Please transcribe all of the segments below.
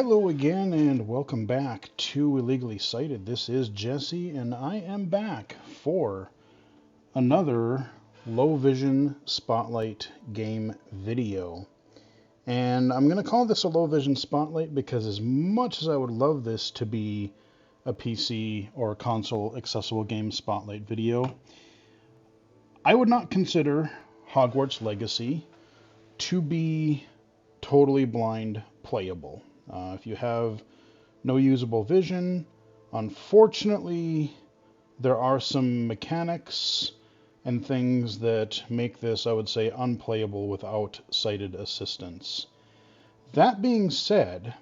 Hello again, and welcome back to Illegally Cited. This is Jesse, and I am back for another low vision spotlight game video. And I'm going to call this a low vision spotlight because, as much as I would love this to be a PC or console accessible game spotlight video, I would not consider Hogwarts Legacy to be totally blind playable. If you have no usable vision, unfortunately, there are some mechanics and things that make this, I would say, unplayable without sighted assistance. That being said,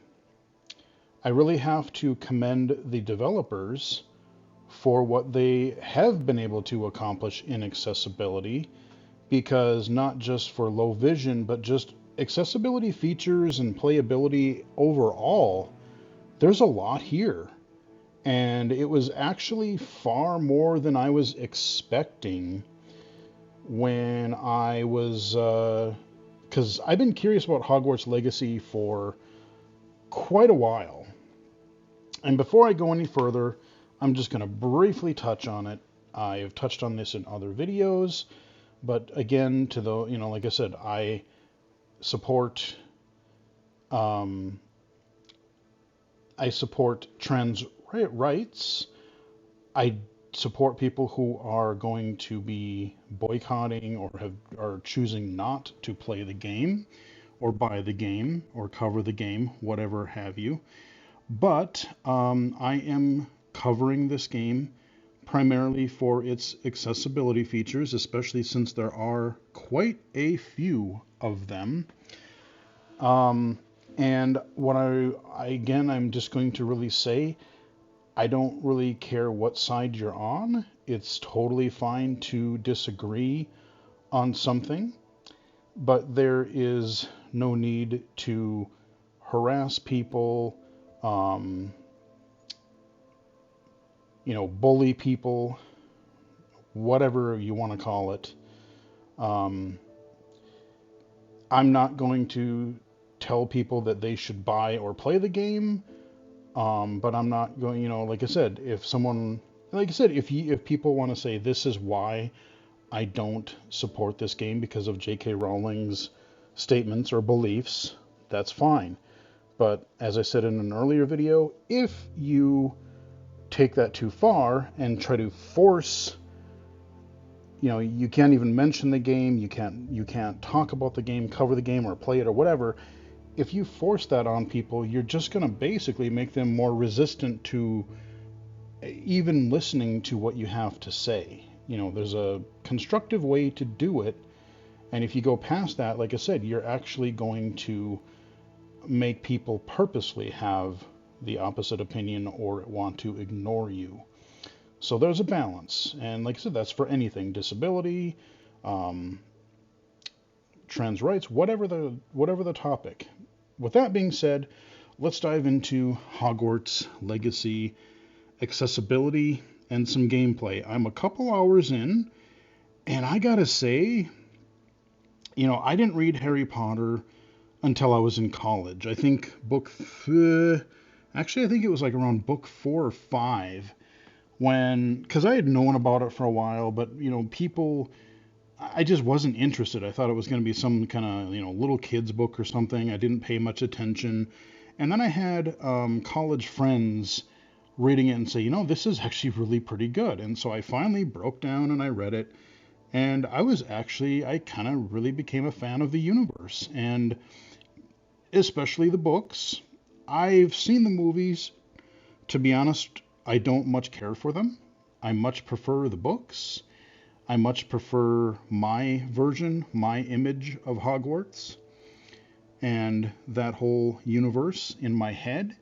I really have to commend the developers for what they have been able to accomplish in accessibility, because not just for low vision, but just accessibility features and playability overall, there's a lot here. And it was actually far more than I was expecting when I was, because I've been curious about Hogwarts Legacy for quite a while. And before I go any further, I'm just going to briefly touch on it. I've touched on this in other videos, but again, to the, like I said, I support trans rights. I support people who are going to be boycotting or are choosing not to play the game or buy the game or cover the game, whatever have you. But I am covering this game primarily for its accessibility features, especially since there are quite a few of them. And what I'm just going to really say, I don't really care what side you're on. It's totally fine to disagree on something, but there is no need to harass people, bully people, whatever you want to call it. I'm not going to tell people that they should buy or play the game, but I'm not going, like I said, if people want to say this is why I don't support this game because of J.K. Rowling's statements or beliefs, that's fine. But as I said in an earlier video, if you take that too far and try to force, you can't even mention the game, you can't talk about the game, cover the game, or play it or whatever. If you force that on people, you're just going to basically make them more resistant to even listening to what you have to say. There's a constructive way to do it, and if you go past that, like I said, you're actually going to make people purposely have the opposite opinion or want to ignore you. So there's a balance, and like I said, that's for anything: disability, trans rights, whatever the topic. With that being said, let's dive into Hogwarts Legacy accessibility and some gameplay. I'm a couple hours in, and I gotta say, I didn't read Harry Potter until I was in college. I think I think it was like around book 4 or 5, because I had known about it for a while, but I just wasn't interested. I thought it was going to be some kind of little kids book or something. I didn't pay much attention, and then I had college friends reading it and say, this is actually really pretty good. And so I finally broke down and I read it, and I kind of really became a fan of the universe, and especially the books. I've seen the movies. To be honest, I don't much care for them. I much prefer the books. I much prefer my version, my image of Hogwarts and that whole universe in my head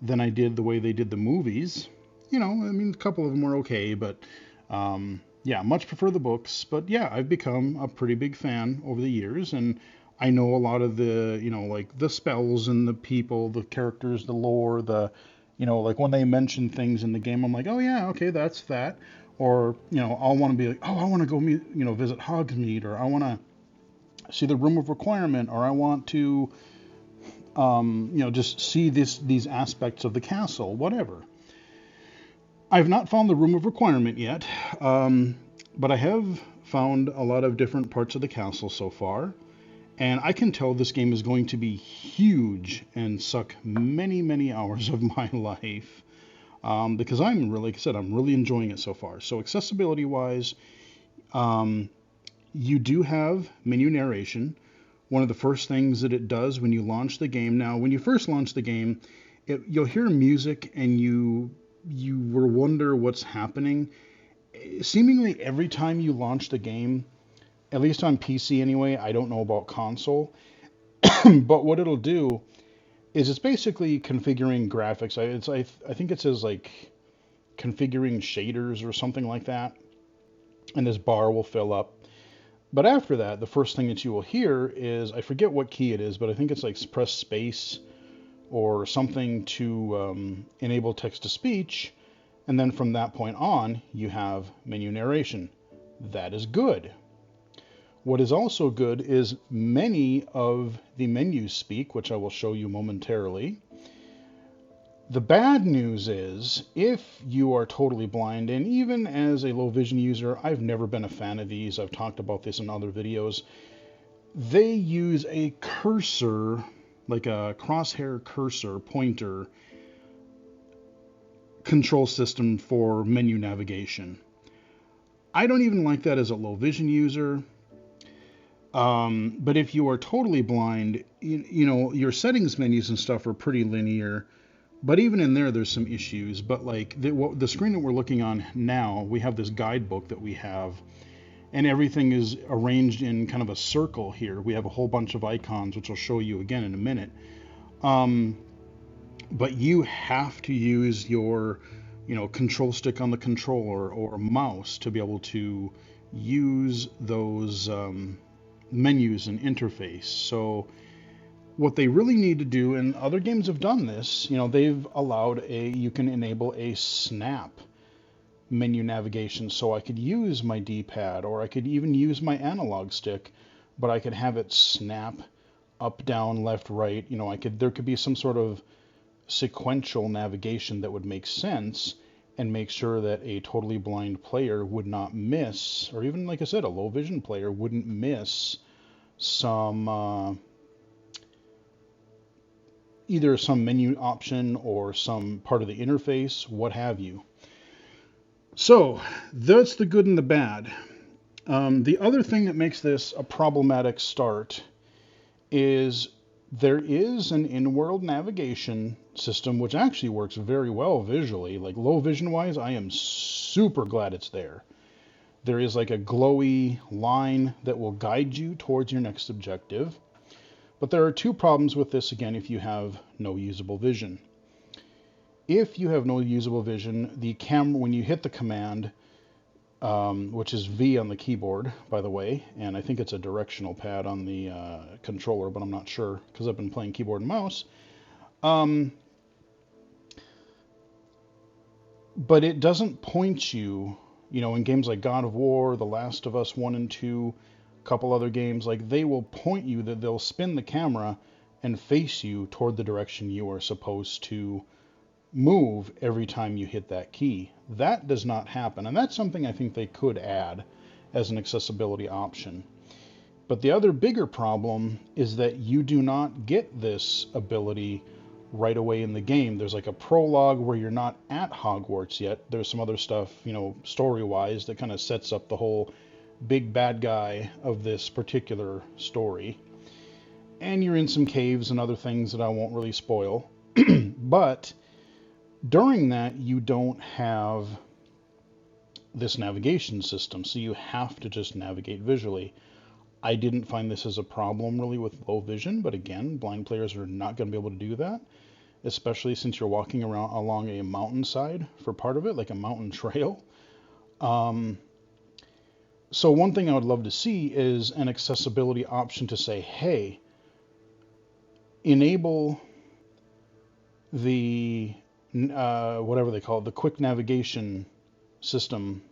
than I did the way they did the movies. A couple of them were okay, but much prefer the books. But yeah, I've become a pretty big fan over the years, and I know a lot of the, like the spells and the people, the characters, the lore, like when they mention things in the game, I'm like, oh yeah, okay, that's that. Or, I'll want to be like, oh, I want to go visit Hogsmeade, or I want to see the Room of Requirement, or I want to just see these aspects of the castle, whatever. I've not found the Room of Requirement yet, but I have found a lot of different parts of the castle so far, and I can tell this game is going to be huge and suck many, many hours of my life, because like I said, I'm really enjoying it so far. So accessibility-wise, you do have menu narration. One of the first things that it does when you launch the game. Now, when you first launch the game, you'll hear music and you will wonder what's happening. Seemingly every time you launch the game, at least on PC anyway, I don't know about console, but what it'll do is it's basically configuring graphics. I think it says like configuring shaders or something like that, and this bar will fill up. But after that, the first thing that you will hear is, I forget what key it is, but I think it's like press space or something to enable text-to-speech. And then from that point on, you have menu narration. That is good. What is also good is many of the menus speak, which I will show you momentarily. The bad news is, if you are totally blind, and even as a low vision user, I've never been a fan of these, I've talked about this in other videos, they use a cursor, like a crosshair cursor pointer control system for menu navigation. I don't even like that as a low vision user, but if you are totally blind, your settings menus and stuff are pretty linear. But even in there, there's some issues. But like the screen that we're looking on now, we have this guidebook that we have, and everything is arranged in kind of a circle here. We have a whole bunch of icons, which I'll show you again in a minute. But you have to use your, control stick on the controller or mouse to be able to use those menus and interface. So what they really need to do, and other games have done this, they've allowed you can enable a snap menu navigation, so I could use my D-pad or I could even use my analog stick, but I could have it snap up, down, left, right. There could be some sort of sequential navigation that would make sense and make sure that a totally blind player would not miss, or even, like I said, a low vision player wouldn't miss some either some menu option or some part of the interface, what have you. So that's the good and the bad. The other thing that makes this a problematic start is there is an in-world navigation system which actually works very well visually. Like low vision wise, I am super glad it's there. There is like a glowy line that will guide you towards your next objective. But there are two problems with this, again, if you have no usable vision. If you have no usable vision, the camera, when you hit the command, which is V on the keyboard, by the way, and I think it's a directional pad on the controller, but I'm not sure because I've been playing keyboard and mouse. But it doesn't point you, in games like God of War, The Last of Us 1 and 2, couple other games, like they will point you, that they'll spin the camera and face you toward the direction you are supposed to move every time you hit that key. That does not happen, and that's something I think they could add as an accessibility option. But the other bigger problem is that you do not get this ability right away in the game. There's like a prologue where you're not at Hogwarts yet. There's some other stuff, story-wise, that kind of sets up the whole big bad guy of this particular story. And you're in some caves and other things that I won't really spoil. But during that, you don't have this navigation system, so you have to just navigate visually. I didn't find this as a problem really with low vision, but again, blind players are not going to be able to do that, especially since you're walking around along a mountainside for part of it, like a mountain trail. So one thing I would love to see is an accessibility option to say, hey, enable the, whatever they call it, the quick navigation system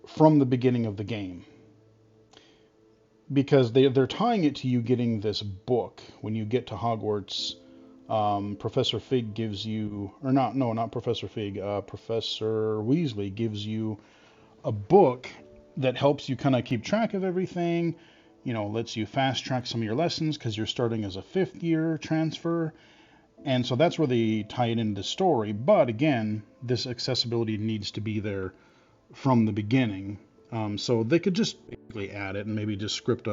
from the beginning of the game. because they're tying it to you getting this book when you get to Hogwarts. Professor Fig gives you, or not, no, not Professor Fig. Professor Weasley gives you a book that helps you kind of keep track of everything. You know, lets you fast track some of your lessons because you're starting as a fifth year transfer. And so that's where they tie it into the story. But again, this accessibility needs to be there from the beginning. So they could just basically add it and maybe just script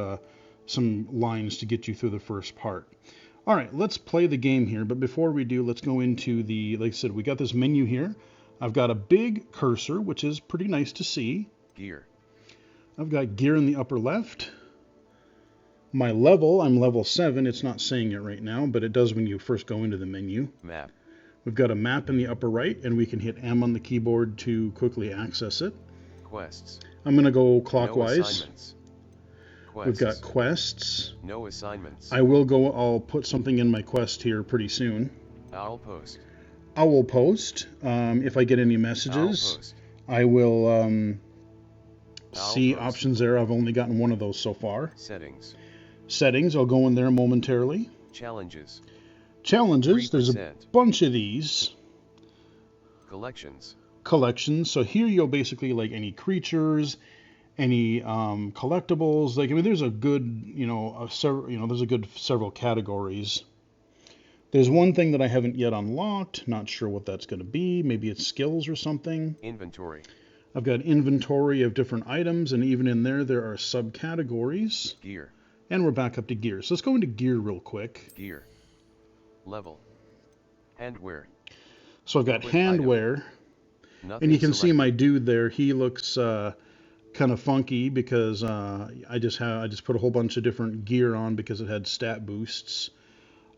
some lines to get you through the first part. All right, let's play the game here. But before we do, let's go into the, like I said, we got this menu here. I've got a big cursor, which is pretty nice to see. Gear. I've got gear in the upper left. My level, I'm level 7. It's not saying it right now, but it does when you first go into the menu. Map. We've got a map in the upper right, and we can hit M on the keyboard to quickly access it. Quests. I'm going to go clockwise. No assignments. Quests. We've got quests. No assignments. I'll put something in my quest here pretty soon. Owl post. Owl post. If I get any messages, Owl post. I will see post. options there. I've only gotten one of those so far. Settings. Settings, I'll go in there momentarily. Challenges. Challenges, 3%. there's a bunch of these. Collections. Collections, so here you'll basically like any creatures, any collectibles. Like, I mean, there's a good, there's a good several categories. There's one thing that I haven't yet unlocked. Not sure what that's going to be. Maybe it's skills or something. Inventory. I've got inventory of different items, and even in there are subcategories. Gear. And we're back up to gear. So let's go into gear real quick. Gear. Level. Handwear. So I've got Quick handwear. Nothing And you can see selected. my dude there. He looks kind of funky because I just put a whole bunch of different gear on because it had stat boosts.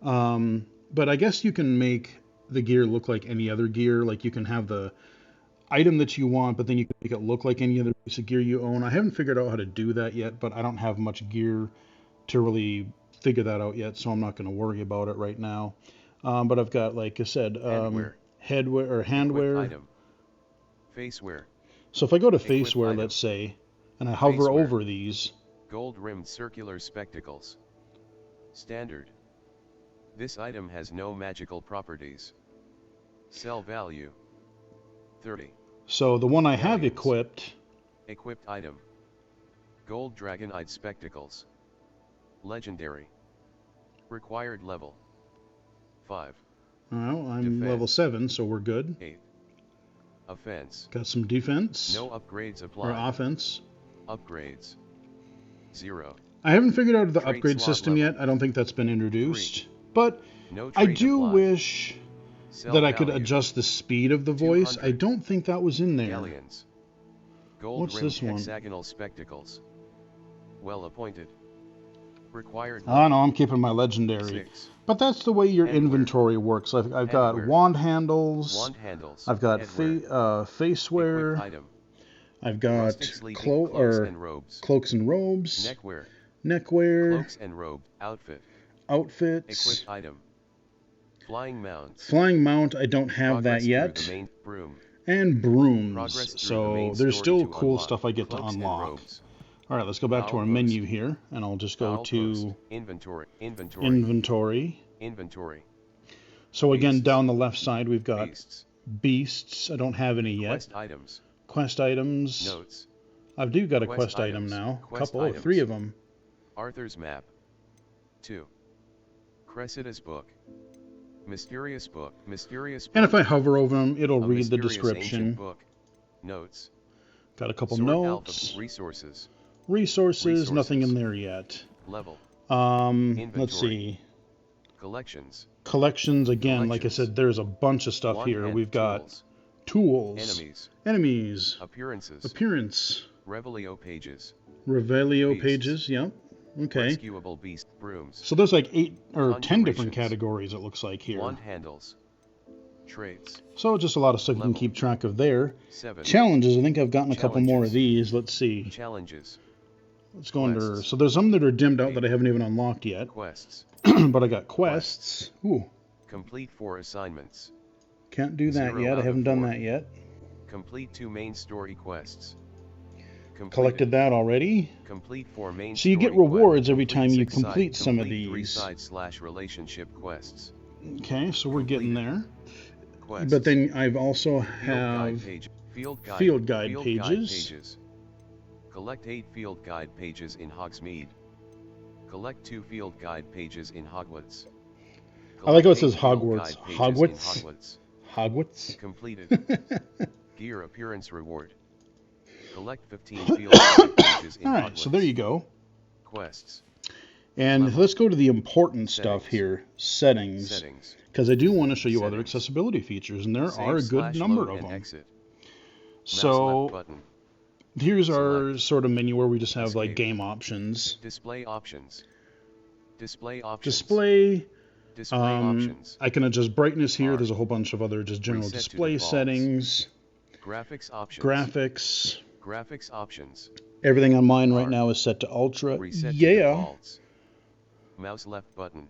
But I guess you can make the gear look like any other gear. Like you can have the item that you want, but then you can make it look like any other piece of gear you own. I haven't figured out how to do that yet, but I don't have much gear to really figure that out yet, so I'm not going to worry about it right now. But I've got, like I said, Handwear. headwear or Equip handwear. item. Facewear. So if I go to Equip facewear, item. let's say, and I hover Facewear. over these, Gold-rimmed circular spectacles. Standard. This item has no magical properties. Sell value. 30. so the one I have Aliens. equipped, Equipped item. Gold dragon-eyed spectacles. Legendary. Required level. 5. well, I'm Defense. level 7, so we're good. 8. Offense. Got some defense No upgrades or applied. offense. Upgrades. 0. I haven't figured out the Trait upgrade slot system level. yet. I don't think that's been introduced. But No I trait do applied. wish Sell that I could value. adjust the speed of the voice. 200. I don't think that was in there. Aliens. What's Gold-rimmed this one? hexagonal spectacles. Well appointed. Required Oh, no, I'm keeping my legendary. 6. But that's the way your Handwear. inventory works. I've got Handwear. wand handles. Wand handles. I've got Headwear. facewear. Equipped item. I've got Rustic sleeping cloaks and robes. cloaks and robes. Neckwear. Neckwear. Cloaks and robe. Outfit. Outfits. Equipped item. Flying mounts. Flying mount, I don't have Progress that through yet. the main broom. And brooms. Progress through the So main there's story still to cool unlock stuff I get to cloaks and unlock. robes. All right, let's go back to Owl our post. menu here, and I'll just go Owl to post. Inventory. Inventory. inventory. Inventory. So again, Beasts. down the left side, we've got Beasts. beasts. I don't have any yet. Quest items. Quest items. Notes. I do got a Quest quest item items. now. Quest Couple, items. 3 of them. Arthur's map. 2. Cressida's book. Mysterious book. Mysterious book. And if I hover over them, it'll A read the mysterious description. ancient book. Notes. Got a couple Sword notes. alphabet. Resources. Resources, nothing in Resources. there yet. Level. Let's Inventory. see. Collections. Collections, again, like I Collections. said, there's a bunch of stuff here. One-hand We've got tools. tools. Enemies. Enemies. Appearances. Appearance. Revelio pages. Revelio Beasts. pages, yep. Okay. Rescuable beast. Brooms. So there's like 8 or 10 different Conjurations. categories, it looks like here. Wand handles. Traits. So just a lot of stuff you can Level. keep track of there. 7. Challenges, I think I've gotten a couple more of Challenges. these. Let's see. Challenges. Let's go under. Quests. So there's some that are dimmed out that I haven't even unlocked yet. Quests. But I got quests. Ooh, Complete 4 assignments. can't do that 0 yet. out I of haven't done 4. that yet. Complete 2 main story quests. Collected that already. Complete 4 main So you get story rewards every complete time you 6 side- complete some of complete these. 3 side / relationship quests. Okay, so we're getting there. Quests. But then I've also Field guide have page. field guide Field pages. guide pages. Collect 8 field guide pages in Hogsmeade. Collect 2 field guide pages in Hogwarts. I like how it Collect says 8 field Hogwarts. guide pages in Hogwarts. Hogwarts. Hogwarts. Completed. Gear appearance reward. Collect 15 field guide pages in Alright, Hogwarts. so there you go. Quests. And Level. let's go to the important stuff Settings. here. Settings. Because I do want to show you other Settings. accessibility features, and there Save are a good / number load of and them. Exit. Mouse left So button. here's our Select. sort of menu where we just have like Escape. game options. Display options. Display options. Display. Display options. I can adjust brightness here. R. There's a whole bunch of other just general Reset to display defaults. settings. Graphics options. Graphics. Graphics options. Everything on mine right R. now is set to ultra. Reset to Yeah. defaults. Mouse left button.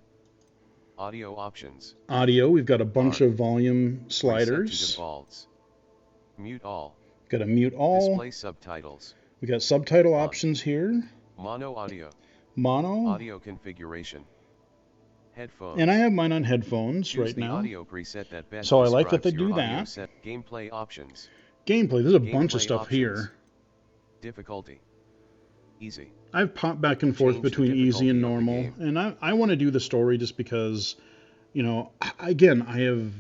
Audio options. Audio. We've got a bunch R. of volume Reset to sliders. defaults. Mute all. Got to mute all. Display subtitles. We got subtitle On. options here. Mono audio. Mono. Audio configuration. Headphones. And I have mine on headphones Choose right the now. audio preset that best So I like that they describes do your audio that. set. Gameplay options. Gameplay. There's a bunch of Gameplay stuff options. here. Difficulty. Easy. I've popped back and forth Change the between easy and difficulty of the normal. game. And I want to do the story just because, you know, again, I have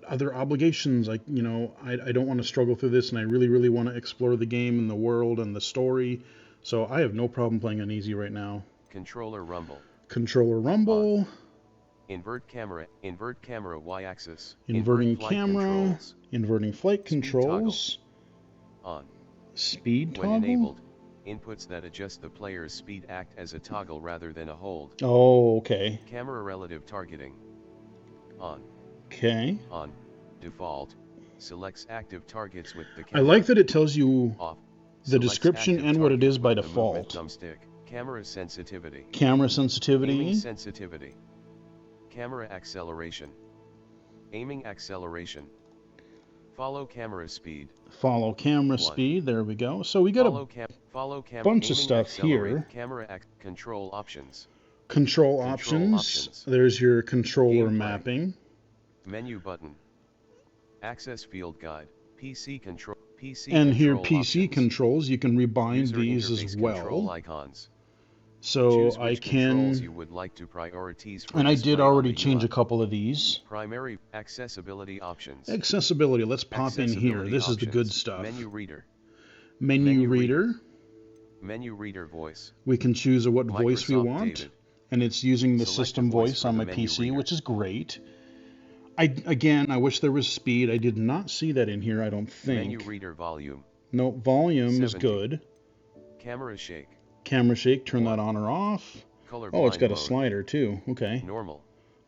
other obligations. Like, you know, I don't want to struggle through this, and I really, really want to explore the game and the world and the story. So I have no problem playing on easy right now. Controller rumble. Controller rumble. Invert camera y-axis. Inverting flight camera. controls. Inverting flight Speed controls. On. Speed When toggle. enabled, inputs that adjust the player's speed act as a toggle rather than a hold. Oh, okay. Camera relative targeting. On. Okay. On. Default. Selects active targets with the I camera. like that it tells you Off. the Selects description active and what it target is by with the movement default. thumbstick. Camera sensitivity. Camera sensitivity. Aiming sensitivity. Camera acceleration. Aiming acceleration. Follow camera speed. Follow camera 1. speed. There we go. So we got Follow camera. bunch of aiming stuff accelerate, here. Camera control options. control Control options. options. There's your controller Gameplay. mapping. Menu button. Access field guide. PC control. PC And here control PC options. controls, you can rebind User these interface as control well. icons. So Choose I which controls you can, would like to prioritize for and I display did on already the change a UI. couple of these. Primary accessibility options. Accessibility, let's pop in here. Accessibility This is the good options. stuff. Menu reader. Menu Menu reader. Menu reader voice. We can choose what voice we Microsoft want. David. And it's using the Select a system voice voice for on the my menu PC, reader. which is great. I wish there was speed. I did not see that in here, I don't Menu think. reader volume. No, volume is 70. good. Camera shake. Camera shake, turn that on or off. Color Oh, it's got a mode. slider too. Okay. Normal.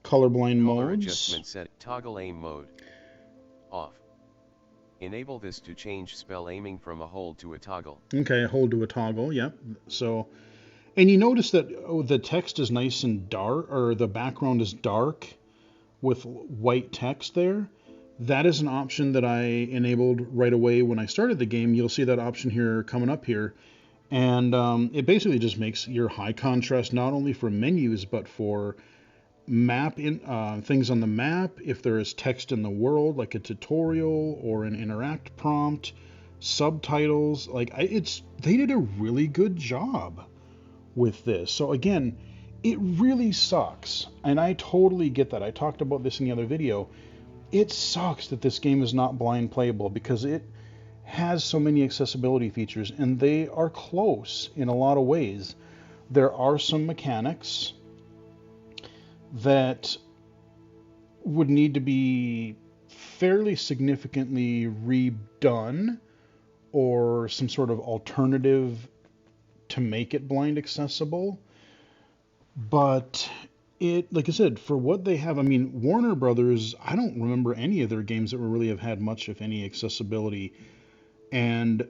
Colorblind Color modes. adjustment set. Toggle aim mode. Off. Enable this to change spell aiming from a hold to a toggle. Okay, hold to a toggle. Yep. So, and you notice that the text is nice and dark, or the background is dark with white text there. That is an option that I enabled right away when I started the game. You'll see that option here coming up here. And it basically just makes your high contrast not only for menus, but for map things on the map. If there is text in the world, like a tutorial or an interact prompt, subtitles, they did a really good job with this. So again, it really sucks, and I totally get that. I talked about this in the other video. It sucks that this game is not blind playable because it has so many accessibility features, and they are close in a lot of ways. There are some mechanics that would need to be fairly significantly redone, or some sort of alternative to make it blind accessible. But it, like I said, for what they have, I mean, Warner Brothers, I don't remember any of their games that really have had much, if any, accessibility. And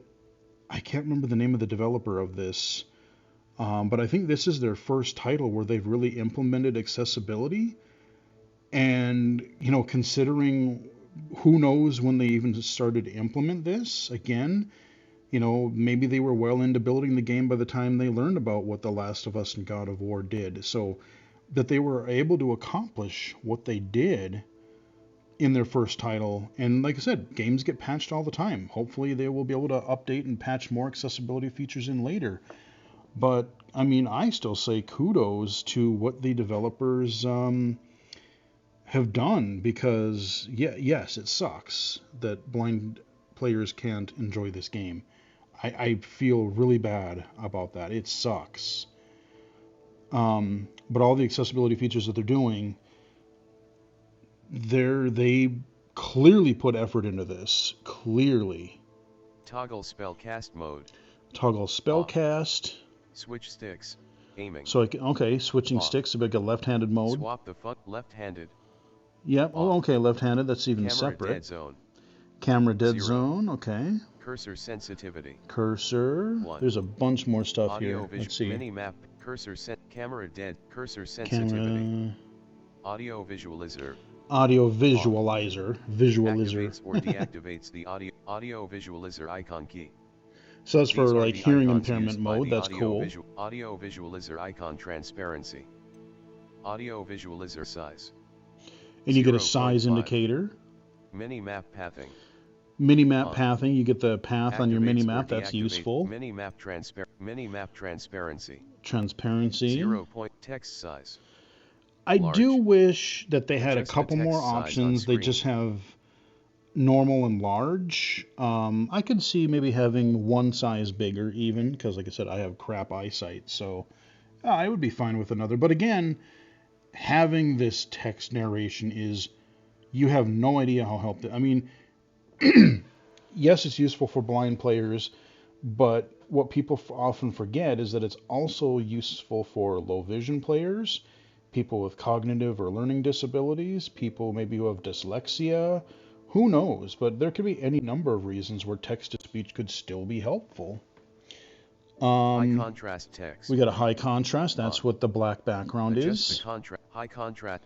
I can't remember the name of the developer of this, but I think this is their first title where they've really implemented accessibility. And, you know, considering who knows when they even started to implement this, again, Maybe they were well into building the game by the time they learned about what The Last of Us and God of War did. So that they were able to accomplish what they did in their first title. And like I said, games get patched all the time. Hopefully they will be able to update and patch more accessibility features in later. But I mean, I still say kudos to what the developers have done, because yes, it sucks that blind players can't enjoy this game. I feel really bad about that. It sucks. But all the accessibility features that they're doing, they clearly put effort into this. Clearly. Toggle spellcast mode. Toggle spellcast. Switch sticks. Aiming. So switching sticks to make a left-handed mode. Swap the left-handed. Yep. Oh, okay, left-handed. That's even Camera separate. dead zone. Camera dead 0. zone. Okay. Cursor sensitivity. Cursor. 1. There's a bunch more stuff Audio here. Let's see. Mini map. Cursor camera dead. Cursor sensitivity. Camera. Audio visualizer. Audio visualizer. Activates or deactivates the audio visualizer icon key. So that's for like hearing impairment mode. That's cool. Audio visualizer icon transparency. Audio visualizer size. And you get a size indicator. Mini map pathing. Mini map pathing. You get the path on your mini map. That's useful. Mini map transparency. Transparency. 0 point text size. I do wish that they had a couple more options. They just have normal and large. I could see maybe having one size bigger even, because like I said, I have crap eyesight, so I would be fine with another. But again, having this text narration you have no idea how helpful. I mean, yes, it's useful for blind players, but what people often forget is that it's also useful for low vision players, people with cognitive or learning disabilities, people maybe who have dyslexia. Who knows? But there could be any number of reasons where text-to-speech could still be helpful. High contrast text. We got a high contrast. That's what the black background Adjust is. High contrast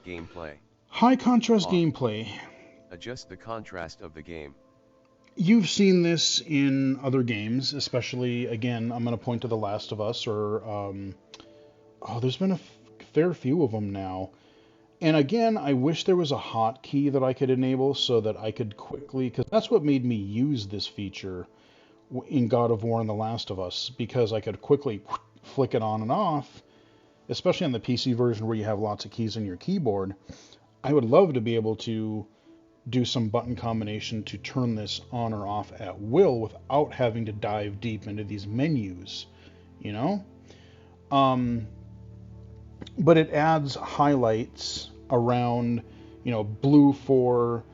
gameplay. High contrast gameplay. Adjust the contrast of the game. You've seen this in other games, especially, again, I'm going to point to The Last of Us, or, there's been a fair few of them now. And again, I wish there was a hotkey that I could enable so that I could quickly, because that's what made me use this feature in God of War and The Last of Us, because I could quickly flick it on and off, especially on the PC version where you have lots of keys on your keyboard. I would love to be able to do some button combination to turn this on or off at will without having to dive deep into these menus, But it adds highlights around, blue for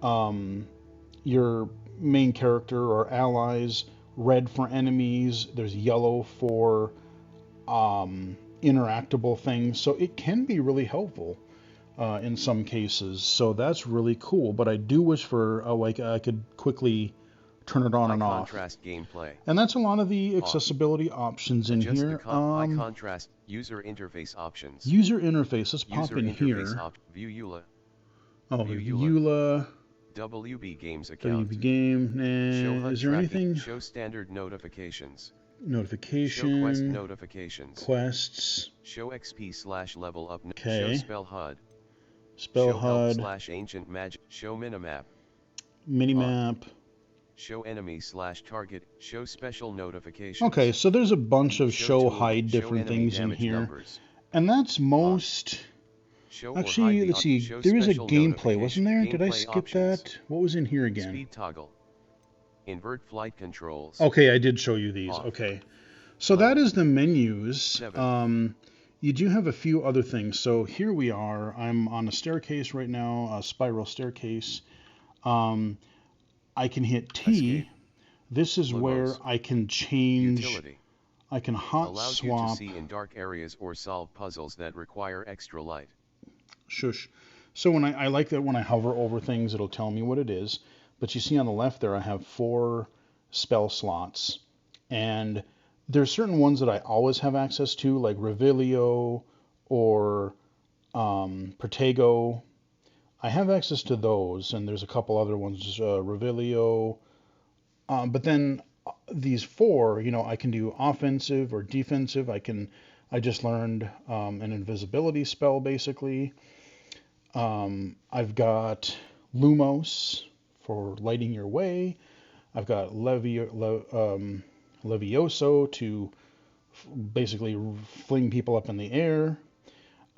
your main character or allies, red for enemies, there's yellow for interactable things. So it can be really helpful in some cases. So that's really cool. But I do wish for I could quickly turn it on and off. Contrast gameplay. And that's a lot of the accessibility options in here. High contrast user interface options. User interface. Let's pop in here. View EULA. Oh, EULA. WB Games account. WB Game. Is there anything? Show standard notifications. Notification. Show quest notifications. Quests. Show XP/level up. Okay. Show spell HUD. Spell Show HUD. /ancient magic. Show minimap. Minimap. Show enemy/target. Show special notifications. Okay, so there's a bunch of hide different things in here. Numbers. And that's most... Actually, let's see. There is a gameplay, wasn't there? Did I skip options. that? What was in here again? Speed toggle. Invert flight controls. Okay, I did show you these. Off. Okay. So that is the menus. 7. You do have a few other things. So here we are. I'm on a staircase right now, a spiral staircase. I can hit T. Escape. This is where I can change. Utility. I can hot Allows swap. you to see in dark areas or solve puzzles that require extra light. Shush. So when I like that when I hover over things, it'll tell me what it is. But you see on the left there, I have 4 spell slots. And there's certain ones that I always have access to, like Revelio or Protego. I have access to those, and there's a couple other ones, Revelio, But then these four, I can do offensive or defensive. I just learned an invisibility spell basically. I've got Lumos for lighting your way. I've got Levioso to basically fling people up in the air.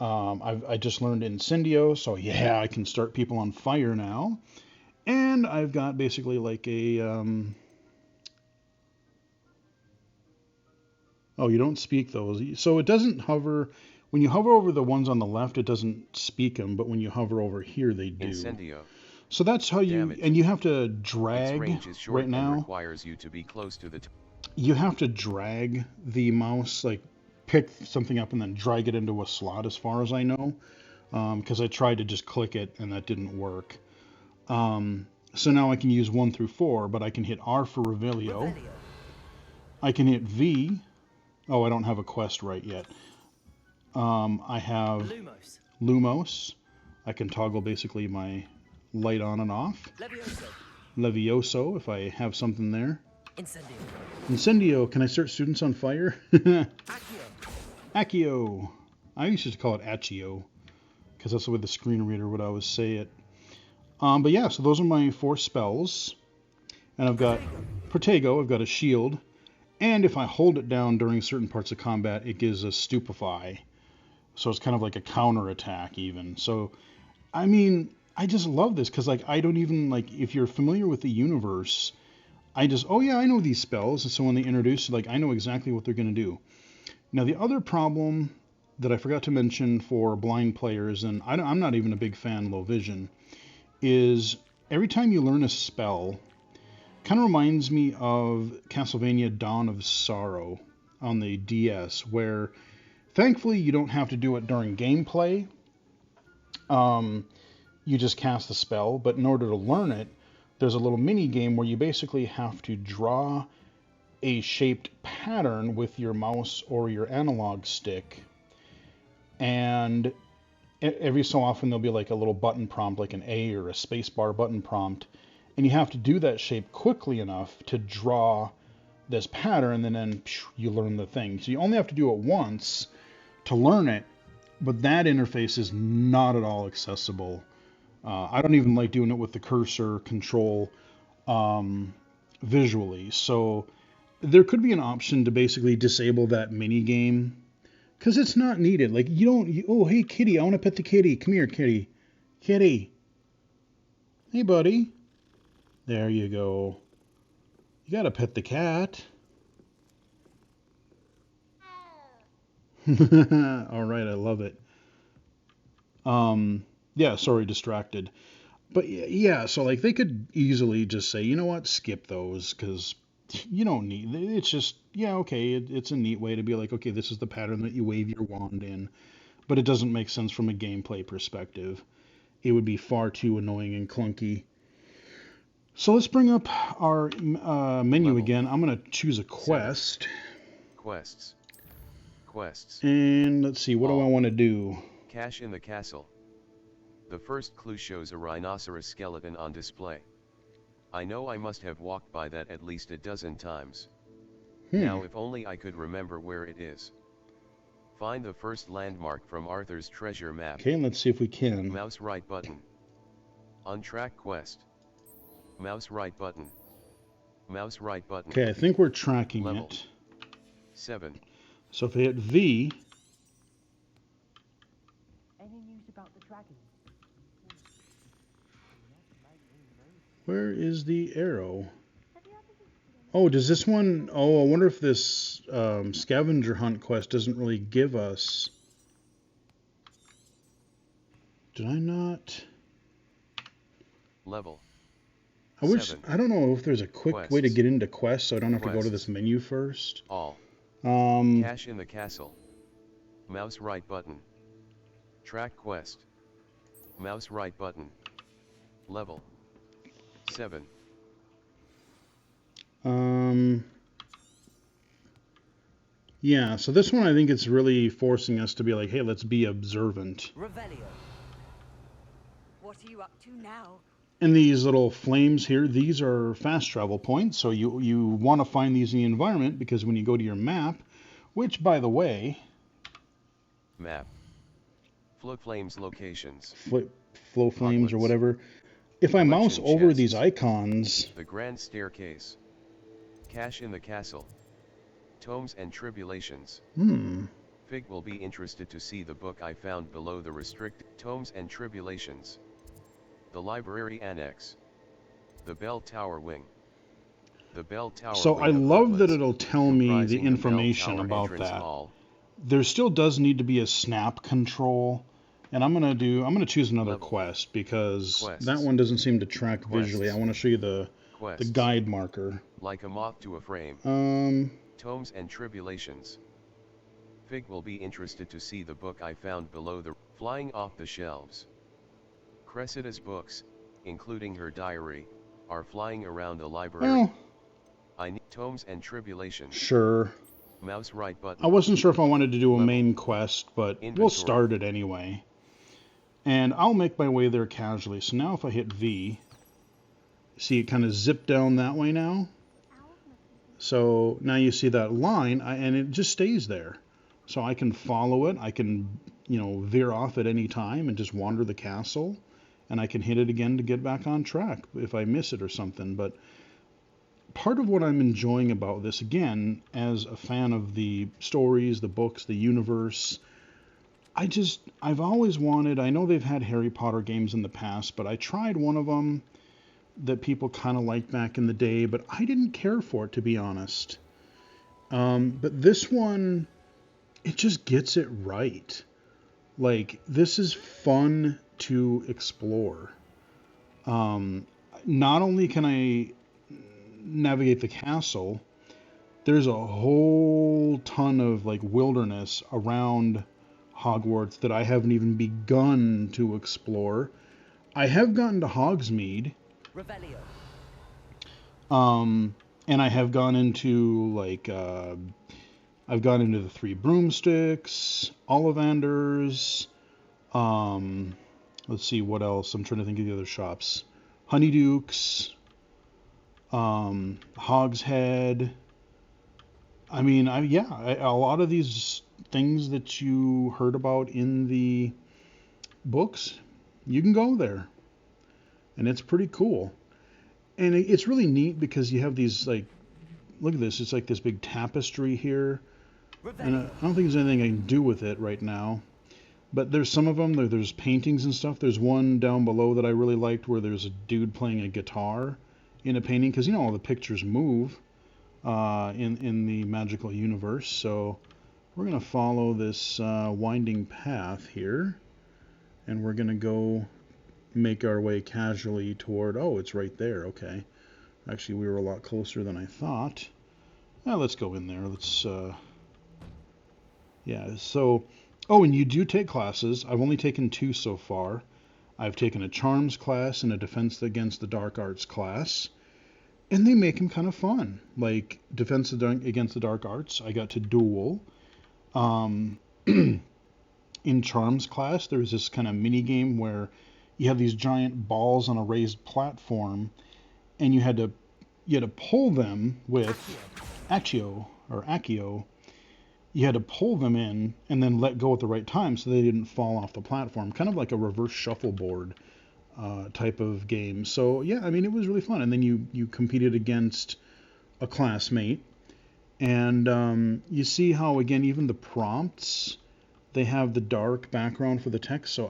I just learned Incendio, so yeah, I can start people on fire now. And I've got basically like a oh, you don't speak those. So it doesn't hover. When you hover over the ones on the left, it doesn't speak them, but when you hover over here, they do. Incendio. So that's how you, Damage. and you have to Its drag range is short right and now. requires you to be close to the You have to drag the mouse, like pick something up and then drag it into a slot, as far as I know, because I tried to just click it and that didn't work. So now I can use 1 through 4, but I can hit R for Revelio. I can hit V. Oh, I don't have a quest right yet. I have Lumos. I can toggle basically my light on and off. Levioso, if I have something there. Incendio. Can I start students on fire? Accio. I used to call it Accio, because that's the way the screen reader would always say it. But yeah, so those are my 4 spells. And I've got Protego, I've got a shield. And if I hold it down during certain parts of combat, it gives a Stupefy. So it's kind of like a counter attack even. So, I mean, I just love this because, like, I don't even, like, if you're familiar with the universe, oh yeah, I know these spells. And so when they introduce, like, I know exactly what they're going to do. Now, the other problem that I forgot to mention for blind players, and I'm not even a big fan low vision, is every time you learn a spell, kind of reminds me of Castlevania Dawn of Sorrow on the DS, where thankfully you don't have to do it during gameplay. You just cast the spell, but in order to learn it, there's a little mini game where you basically have to draw a shaped pattern with your mouse or your analog stick, and every so often there'll be like a little button prompt, like an A or a spacebar button prompt, and you have to do that shape quickly enough to draw this pattern, and then you learn the thing. So you only have to do it once to learn it, but that interface is not at all accessible. I don't even like doing it with the cursor control visually. So there could be an option to basically disable that mini game, because it's not needed. Like, oh, hey, kitty, I want to pet the kitty. Come here, kitty. Kitty. Hey, buddy. There you go. You got to pet the cat. All right, I love it. Yeah, sorry, distracted. But yeah, so like they could easily just say, you know what, skip those, because you don't need, it's just, yeah, okay, it's a neat way to be like, okay, this is the pattern that you wave your wand in, but it doesn't make sense from a gameplay perspective. It would be far too annoying and clunky. So let's bring up our menu Level. again. I'm going to choose a quest. Quests. And let's see, what do I want to do? Cache in the castle. The first clue shows a rhinoceros skeleton on display. I know I must have walked by that at least a dozen times. Now if only I could remember where it is. Find the first landmark from Arthur's treasure map. Okay, let's see if we can. Mouse right button. Untrack quest. Mouse right button. Mouse right button. Okay, I think we're tracking Level. it. 7. So if I hit V. Any news about the dragon? Where is the arrow? Oh, does this one... Oh, I wonder if this scavenger hunt quest doesn't really give us... Did I not... Level. I don't know if there's a quick way to get into quests so I don't have to go to this menu first. All. Cache in the castle. Mouse right button. Track quest. Mouse right button. Level. 7. Yeah, so this one I think it's really forcing us to be like, hey, let's be observant. Revelio. What are you up to now? And these little flames here, these are fast travel points. So you want to find these in the environment because when you go to your map, which by the way, Map. Flow Flames locations. flow flames or Hogwarts. whatever. If I mouse Collection over these chests. icons, The Grand Staircase. Cash in the Castle. Tomes and Tribulations. Fig will be interested to see the book I found below the restricted Tomes and Tribulations. The Library Annex. The Bell Tower Wing. The Bell Tower so Wing I of love that Hogwarts, it'll tell me the comprising the Bell information Tower about entrance that. hall. There still does need to be a snap control, and I'm gonna choose another Level. quest because Quests. that one doesn't seem to track visually. I Quests. want to show you the Quests. guide marker. Like a moth to a frame. Tomes and Tribulations. Fig will be interested to see the book I found below the flying off the shelves. Cressida's books, including her diary, are flying around the library. Well, I need Tomes and Tribulations. sure. Mouse right button. I wasn't sure if I wanted to do a Level. main quest, but we'll Inventory. start it anyway. And I'll make my way there casually. So now if I hit V, see it kind of zip down that way now. So now you see that line, and it just stays there. So I can follow it. I can, veer off at any time and just wander the castle. And I can hit it again to get back on track if I miss it or something. But part of what I'm enjoying about this, again, as a fan of the stories, the books, the universe, I've always wanted, I know they've had Harry Potter games in the past, but I tried one of them that people kind of liked back in the day, but I didn't care for it, to be honest. But this one, it just gets it right. Like, this is fun to explore. Not only can I navigate the castle, there's a whole ton of like wilderness around Hogwarts that I haven't even begun to explore. I have gotten to Hogsmeade. Revelio. And I have gone into I've gone into the Three Broomsticks, Ollivanders. Let's see what else. I'm trying to think of the other shops. Honeydukes, Hogshead. I mean, a lot of these things that you heard about in the books, you can go there, and it's pretty cool. And it's really neat because you have these like, look at this. It's like this big tapestry here, and I don't think there's anything I can do with it right now. But there's some of them. There's paintings and stuff. There's one down below that I really liked where there's a dude playing a guitar in a painting because all the pictures move in the magical universe. So we're gonna follow this winding path here, and we're gonna go make our way casually toward. Oh, it's right there. Okay, actually we were a lot closer than I thought. Well, let's go in there. Let's yeah. So. Oh, and you do take classes. I've only taken 2 so far. I've taken a Charms class and a Defense Against the Dark Arts class. And they make them kind of fun. Like, Defense Against the Dark Arts, I got to duel. In Charms class, there was this kind of mini game where you have these giant balls on a raised platform, and you had to pull them with Accio. You had to pull them in and then let go at the right time so they didn't fall off the platform. Kind of like a reverse shuffleboard type of game. So yeah, I mean, it was really fun. And then you competed against a classmate, and you see how, again, even the prompts, they have the dark background for the text. So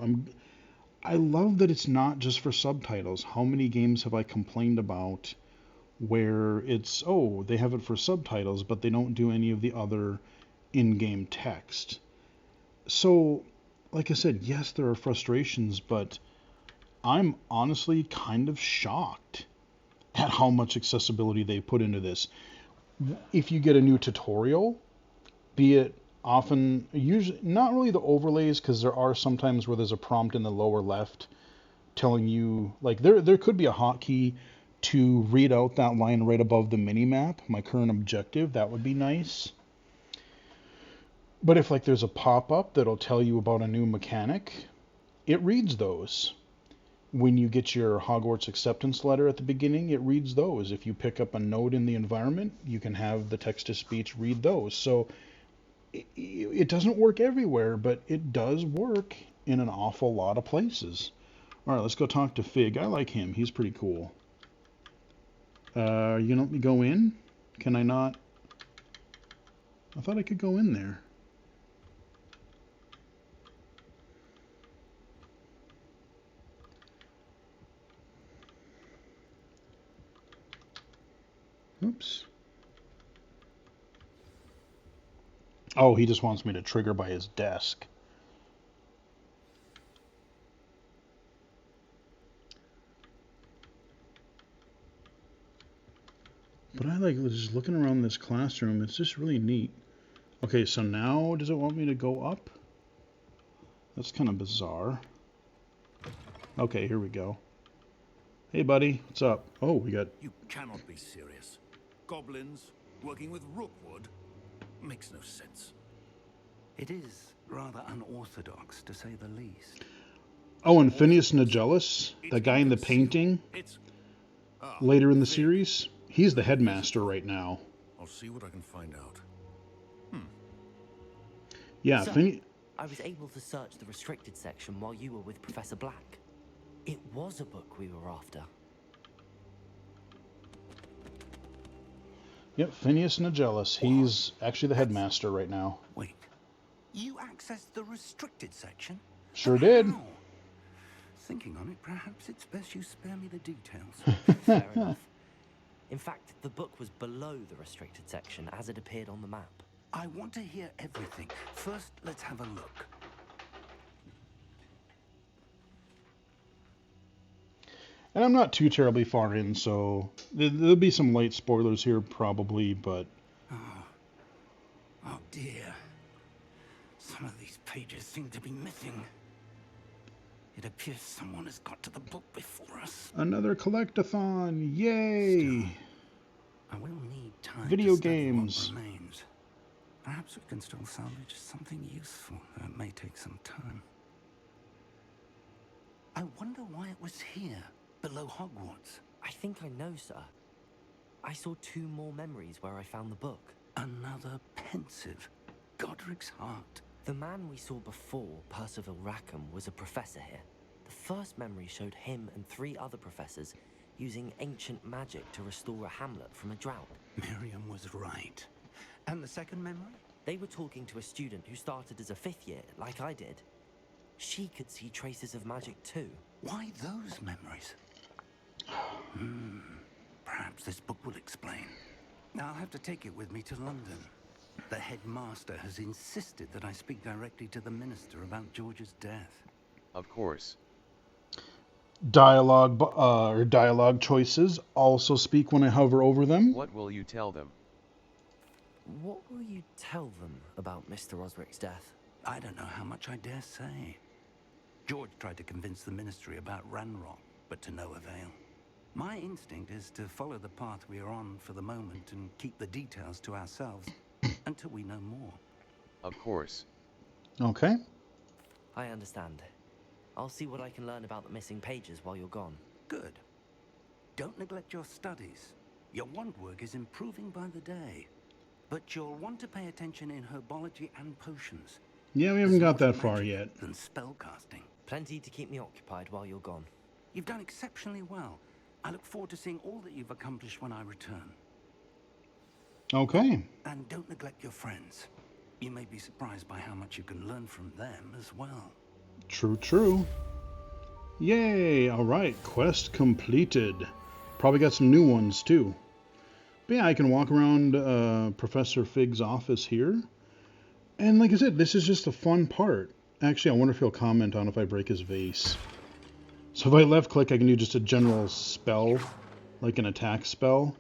I love that it's not just for subtitles. How many games have I complained about where it's, oh, they have it for subtitles, but they don't do any of the other in-game text. So, like I said, yes, there are frustrations, but I'm honestly kind of shocked at how much accessibility they put into this. If you get a new tutorial, be it often, usually not really the overlays, because there are sometimes where there's a prompt in the lower left telling you, like, there could be a hotkey to read out that line right above the mini-map, my current objective. That would be nice. But if like there's a pop-up that'll tell you about a new mechanic, it reads those. when you get your Hogwarts acceptance letter at the beginning, it reads those. If you pick up a note in the environment, you can have the text-to-speech read those. So it doesn't work everywhere, but it does work in an awful lot of places. All right, let's go talk to Fig. I like him. He's pretty cool. You gonna let me go in? Can I not? I thought I could go in there. Oops. Oh, he just wants me to trigger by his desk. But I like just looking around this classroom. It's just really neat. Okay, so now does it want me to go up? That's kind of bizarre. Okay, here we go. Hey, buddy, what's up? Oh, we got... You cannot be serious. Goblins working with Rookwood makes no sense. It is rather unorthodox, to say the least. Oh, and Phineas Nigellus, that guy in the painting, later in the series, he's the headmaster right now. I'll see what I can find out. Yeah, Sir, I was able to search the restricted section while you were with Professor Black. It was a book we were after. Yep, Phineas Nigellus. He's actually the headmaster right now. Wait, you accessed the restricted section? Sure did. How? Thinking on it, perhaps it's best you spare me the details. Fair enough. In fact, the book was below the restricted section as it appeared on the map. I want to hear everything. First, let's have a look. And I'm not too terribly far in, so there'll be some light spoilers here probably, but... Oh dear. Some of these pages seem to be missing. It appears someone has got to the book before us. Another collectathon! Yay! Still, I will need time Video to study games. what remains. Perhaps we can still salvage something useful, though it may take some time. I wonder why it was here, below Hogwarts. I think I know, sir. I saw 2 more memories where I found the book. Another pensive, Godric's heart. The man we saw before, Percival Rackham, was a professor here. The first memory showed him and 3 other professors using ancient magic to restore a hamlet from a drought. Miriam was right. And the second memory? They were talking to a student who started as a 5th year, like I did. She could see traces of magic too. Why those memories? Perhaps this book will explain. Now I'll have to take it with me to London. The headmaster has insisted that I speak directly to the minister about George's death. Of course. Dialogue choices also speak when I hover over them. What will you tell them? What will you tell them about Mr. Osric's death? I don't know how much I dare say. George tried to convince the ministry about Ranrock, but to no avail. My instinct is to follow the path we are on for the moment and keep the details to ourselves until we know more. Of course. Okay. I understand. I'll see what I can learn about the missing pages while you're gone. Good. Don't neglect your studies. Your wand work is improving by the day. But you'll want to pay attention in herbology and potions. Yeah, we haven't got that far yet. Than spellcasting. Plenty to keep me occupied while you're gone. You've done exceptionally well. I look forward to seeing all that you've accomplished when I return. Okay. And don't neglect your friends. You may be surprised by how much you can learn from them as well. True, true. Yay! Alright, quest completed. Probably got some new ones too. But yeah, I can walk around Professor Fig's office here. And like I said, this is just the fun part. Actually, I wonder if he'll comment on if I break his vase. So if I left click, I can do just a general spell, like an attack spell.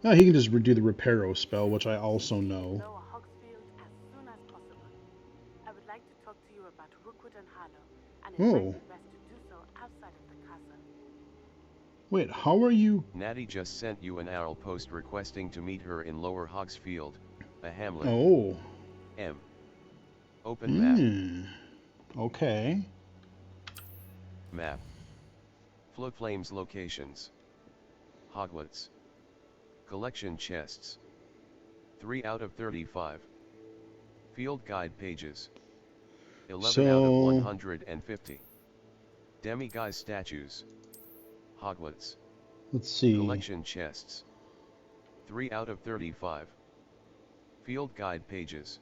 No, he can just do the Reparo spell, which I also know. Lower Hogsmeade as soon as possible. I would like to talk to you about Rookwood and Harlow, and it might be best to do so outside of the castle. Wait, how are you? Natty just sent you an owl post requesting to meet her in Lower Hogsfield, a hamlet. Oh. M. Open map. Okay. Map. Floodflames locations. Hogwarts. Collection chests. 3 out of 35. Field guide pages. 11 out of 150. Demiguise statues. Hogwarts. Let's see. Collection chests. 3 out of 35. Field guide pages.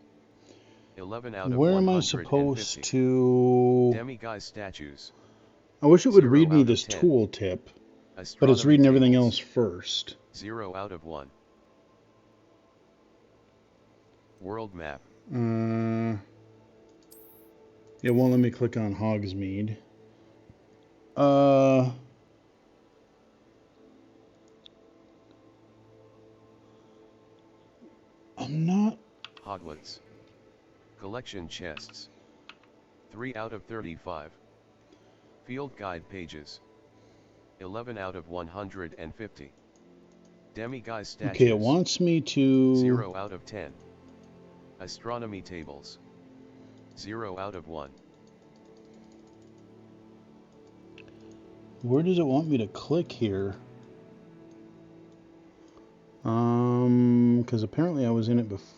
11 out of 150. Where am I supposed to... Demiguise statues. I wish it would 0 read me out this of 10. tooltip, but it's Astronomy reading everything tables. else first. 0 out of 1. World map. Yeah, well, let me click on Hogsmeade. I'm not... Hogwarts. Collection chests. 3 out of 35. Field guide pages. 11 out of 150. Demiguise statues. Okay, it wants me to... 0 out of 10. Astronomy tables. 0 out of 1. Where does it want me to click here? Because apparently I was in it before.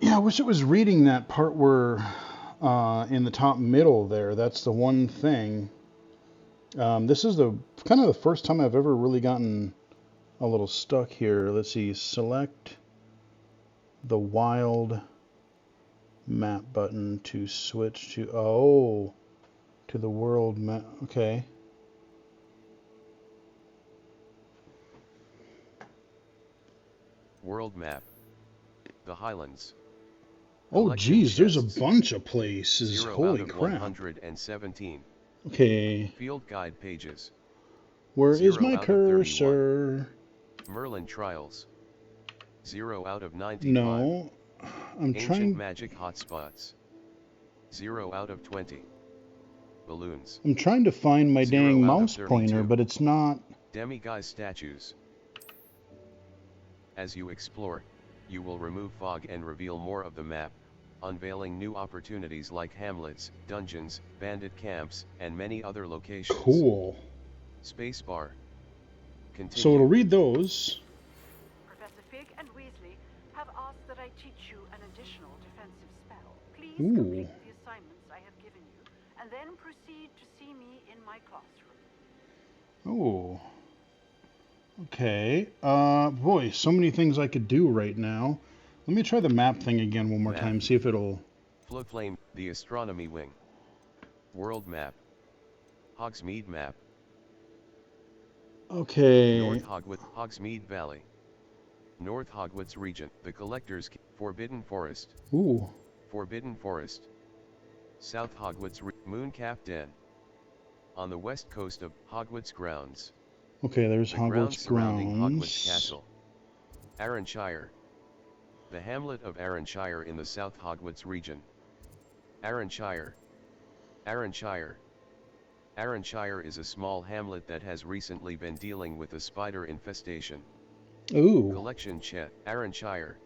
Yeah, I wish it was reading that part where, in the top middle there, that's the one thing. This is the kind of the first time I've ever really gotten a little stuck here. Let's see, select the wild map button to switch to, to the world map. Okay. World map. The Highlands. Oh, Collection geez, there's a chests. bunch of places. 0 Holy out of crap. 117. Okay, Field guide pages. where is 0 my out of 31. cursor? Merlin trials. 0 out of 95. No, I'm Ancient trying. magic hotspots. 0 out of 20. Balloons. I'm trying to find my 0 dang out of mouse 32. pointer, but it's not. Demiguise statues. As you explore, you will remove fog and reveal more of the map, unveiling new opportunities like hamlets, dungeons, bandit camps, and many other locations. Cool. Spacebar. Continue. So it'll read those. Professor Fig and Weasley have asked that I teach you an additional defensive spell. Please Ooh. complete the assignments I have given you, and then proceed to see me in my classroom. Oh. Okay. Boy, so many things I could do right now. Let me try the map thing again one more Map. time, see if it'll... Floodflame, the astronomy wing. World map. Hogsmeade map. Okay. North Hogsmeade Valley. North Hogwarts region, the Collector's Forbidden Forest. Ooh. Forbidden Forest. South Hogwarts Mooncap Den. On the west coast of Hogwarts grounds. Okay, there's The grounds Hogwarts surrounding grounds. Hogwarts Castle. Arranshire. The hamlet of Arranshire in the South Hogwarts region. Arranshire. Arranshire. Arranshire is a small hamlet that has recently been dealing with a spider infestation. Ooh. Collection chat. Arranshire.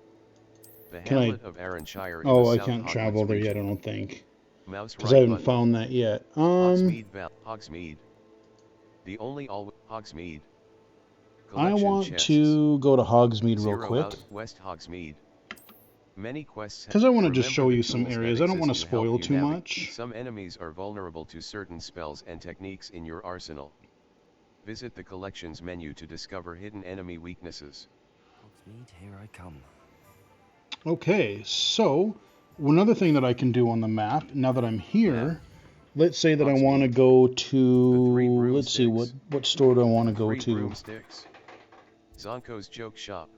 The Can I- hamlet of Arranshire in Oh, the I South can't Hogwarts travel there region. yet, I don't think. Mouse Because right I haven't button. found that yet. Hogsmeade Hogsmeade. The only all Hogsmeade. I Collection want chests. to go to Hogsmeade real 0 quick. out West Hogsmeade. Many quests. Because I want to just remember show the you some tools that areas. I don't want to exist help spoil you too navigate. much. Some enemies are vulnerable to certain spells and techniques in your arsenal. Visit the collections menu to discover hidden enemy weaknesses. Hogsmeade, here I come. Okay, so another thing that I can do on the map, now that I'm here, Map. let's say that I Hogsmeade. want to go The 3 to, let's see, broomsticks. what store do I want to go 3 to? broomsticks. Zonko's joke shop.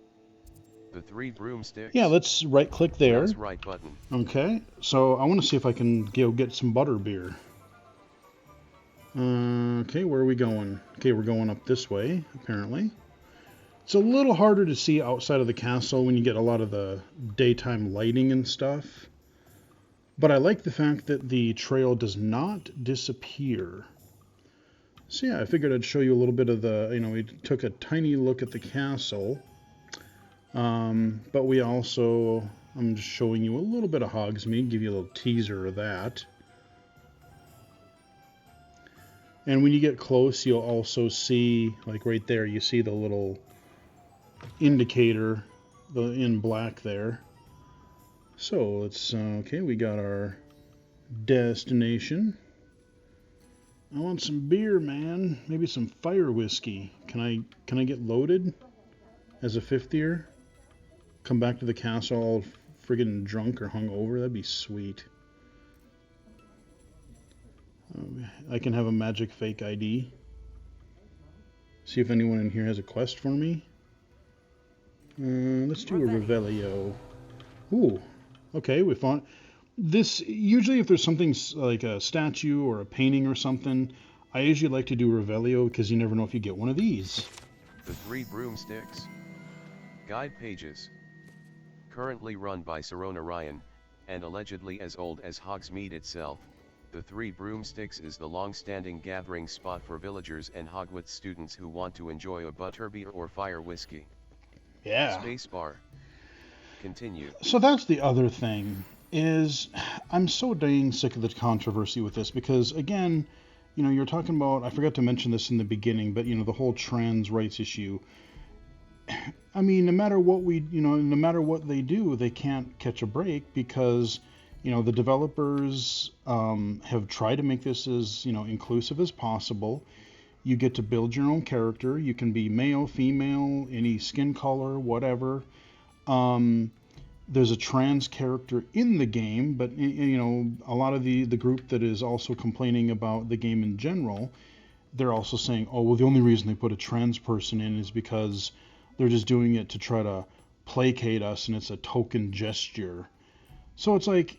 The 3 broomsticks. Yeah, let's right click there. Mouse right button. Okay, so I want to see if I can go get some butterbeer. Okay, where are we going? Okay, we're going up this way, apparently. It's a little harder to see outside of the castle when you get a lot of the daytime lighting and stuff. But I like the fact that the trail does not disappear. So yeah, I figured I'd show you a little bit of the, we took a tiny look at the castle. But we also, I'm just showing you a little bit of Hogsmeade, give you a little teaser of that. And when you get close, you'll also see, like right there, you see the little indicator in black there. So let's, okay, we got our destination. I want some beer, man. Maybe some fire whiskey. Can I get loaded as a fifth year? Come back to the castle all friggin' drunk or hungover? That'd be sweet. I can have a magic fake ID. See if anyone in here has a quest for me. Let's do a Revelio. Ooh, okay, we found this. Usually if there's something like a statue or a painting or something, I usually like to do Revelio because you never know if you get one of these. The 3 Broomsticks. Guide pages. Currently run by Sirona Ryan, and allegedly as old as Hogsmeade itself, the 3 Broomsticks is the long-standing gathering spot for villagers and Hogwarts students who want to enjoy a butterbeer or fire whiskey. Yeah. Spacebar. Continue. So that's the other thing, is I'm so dang sick of the controversy with this because, again, you know, you're talking about, I forgot to mention this in the beginning, but, you know, the whole trans rights issue. I mean, no matter what they do, they can't catch a break because, you know, the developers have tried to make this as, you know, inclusive as possible. You get to build your own character. You can be male, female, any skin color, whatever. There's a trans character in the game, but, you know, a lot of the group that is also complaining about the game in general, they're also saying, oh, well, the only reason they put a trans person in is because they're just doing it to try to placate us, and it's a token gesture. So it's like,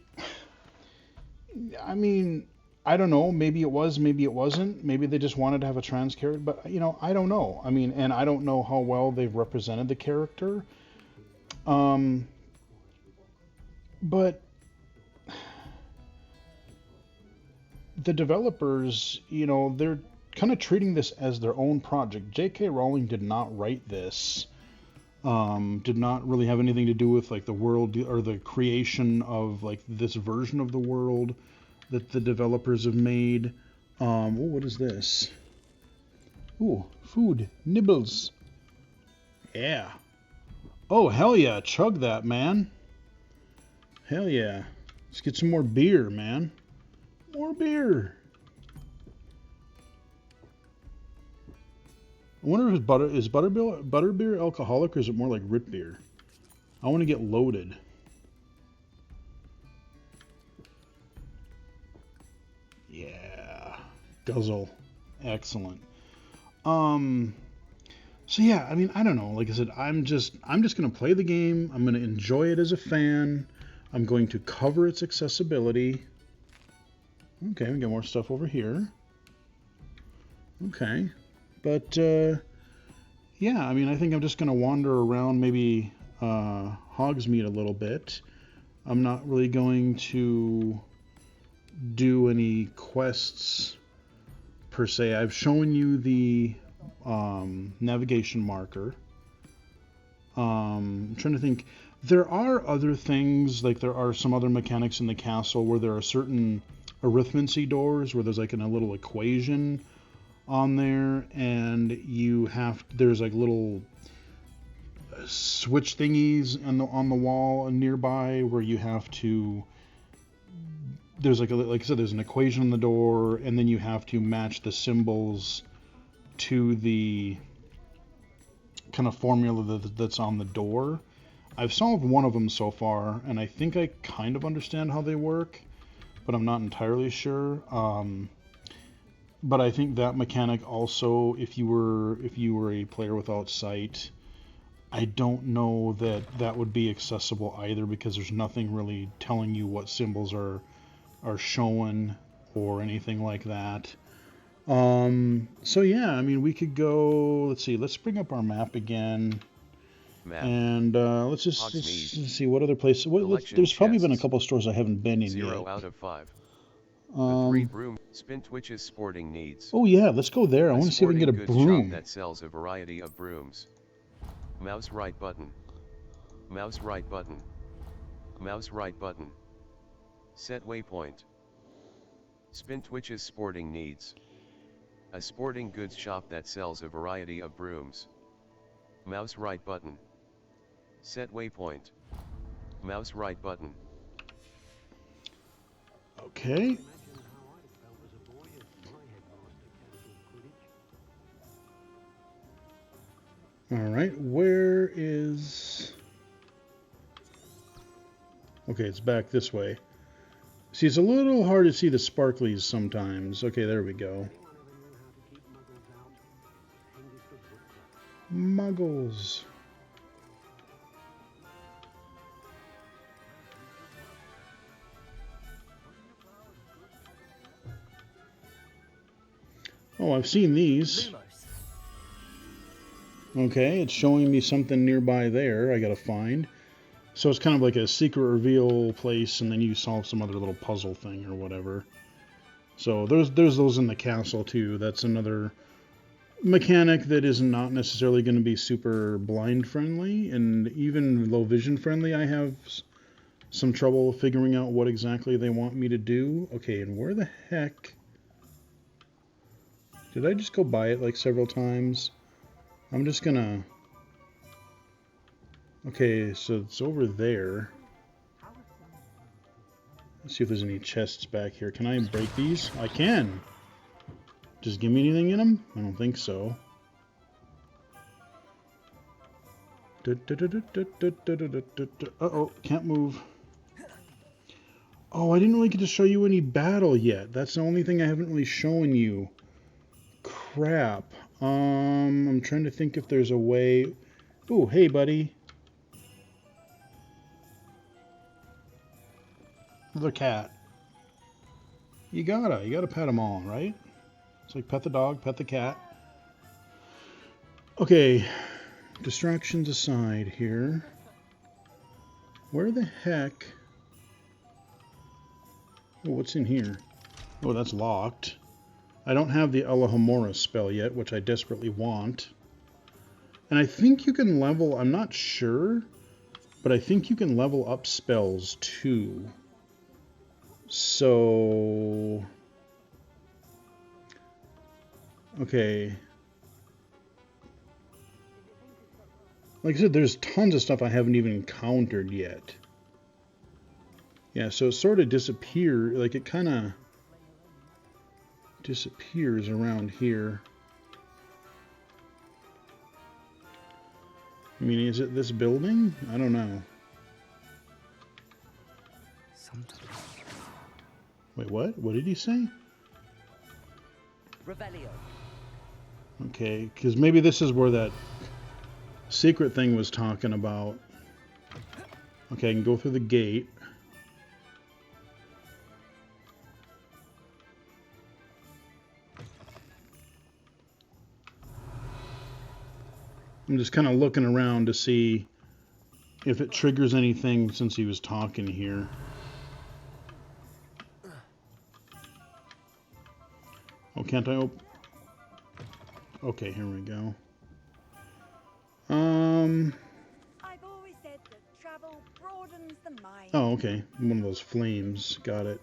I mean, I don't know. Maybe it was, maybe it wasn't. Maybe they just wanted to have a trans character, but, you know, I don't know. I mean, and I don't know how well they've represented the character. But the developers, you know, they're kind of treating this as their own project. J.K. Rowling did not write this. Did not really have anything to do with like the world or the creation of like this version of the world that the developers have made. Oh, what is this? Ooh, food. Nibbles. Yeah. Oh, hell yeah. Chug that, man. Hell yeah. Let's get some more beer, man. More beer. I wonder if is butterbeer alcoholic or is it more like root beer? I want to get loaded. Yeah. Guzzle. Excellent. So yeah, I mean, I don't know. Like I said, I'm just gonna play the game. I'm gonna enjoy it as a fan. I'm going to cover its accessibility. Okay, we got more stuff over here. Okay. But, yeah, I mean, I think I'm just going to wander around maybe Hogsmeade a little bit. I'm not really going to do any quests per se. I've shown you the navigation marker. I'm trying to think. There are other things, like there are some other mechanics in the castle where there are certain arithmancy doors where there's like a little equation on there, and there's like little switch thingies on the wall nearby where you have to, there's like I said, there's an equation on the door, and then you have to match the symbols to the kind of formula that's on the door. I've solved one of them so far, and I think I kind of understand how they work, but I'm not entirely sure. But I think that mechanic also, if you were a player without sight, I don't know that would be accessible either, because there's nothing really telling you what symbols are shown or anything like that. So yeah, I mean, we could go. Let's see. Let's bring up our map again. And let's just see what other places. There's probably been a couple of stores I haven't been in 0 yet. out of 5. The 3 broom Spintwitch's sporting needs. Oh yeah, let's go there. I want to see if we can get a broom. Shop that sells a variety of brooms. Mouse right button. Mouse right button. Mouse right button. Set waypoint. Spintwitch's sporting needs. A sporting goods shop that sells a variety of brooms. Mouse right button. Set waypoint. Mouse right button. Okay. Alright, where is... Okay, it's back this way. See, it's a little hard to see the sparklies sometimes. Okay, there we go. Muggles. Oh, I've seen these. Okay, it's showing me something nearby there I gotta find. So it's kind of like a secret reveal place, and then you solve some other little puzzle thing or whatever. So there's those in the castle too. That's another mechanic that is not necessarily going to be super blind friendly, and even low vision friendly. I have some trouble figuring out what exactly they want me to do. Okay, and where the heck... Did I just go by it like several times? I'm just gonna... Okay, so it's over there. Let's see if there's any chests back here. Can I break these? I can! Does it give me anything in them? I don't think so. Uh-oh, can't move. Oh, I didn't really get to show you any battle yet. That's the only thing I haven't really shown you. Crap. I'm trying to think if there's a way... Ooh, hey, buddy. The cat. You gotta pet them all, right? It's like pet the dog, pet the cat. Okay, distractions aside here. Where the heck... Oh, what's in here? Oh, that's locked. I don't have the Alohomora spell yet, which I desperately want. And I think you can level... I'm not sure, but I think you can level up spells too. So... Okay. Like I said, there's tons of stuff I haven't even encountered yet. Yeah, so it sort of disappears, like it kind of disappears around here. I mean, is it this building? I don't know. Wait, what? What did he say? Revelio. Okay, because maybe this is where that secret thing was talking about. Okay, I can go through the gate. I'm just kind of looking around to see if it triggers anything since he was talking here. Oh, can't I open? Okay, here we go. I've always said that travel broadens the mind. Oh, okay. One of those flames. Got it.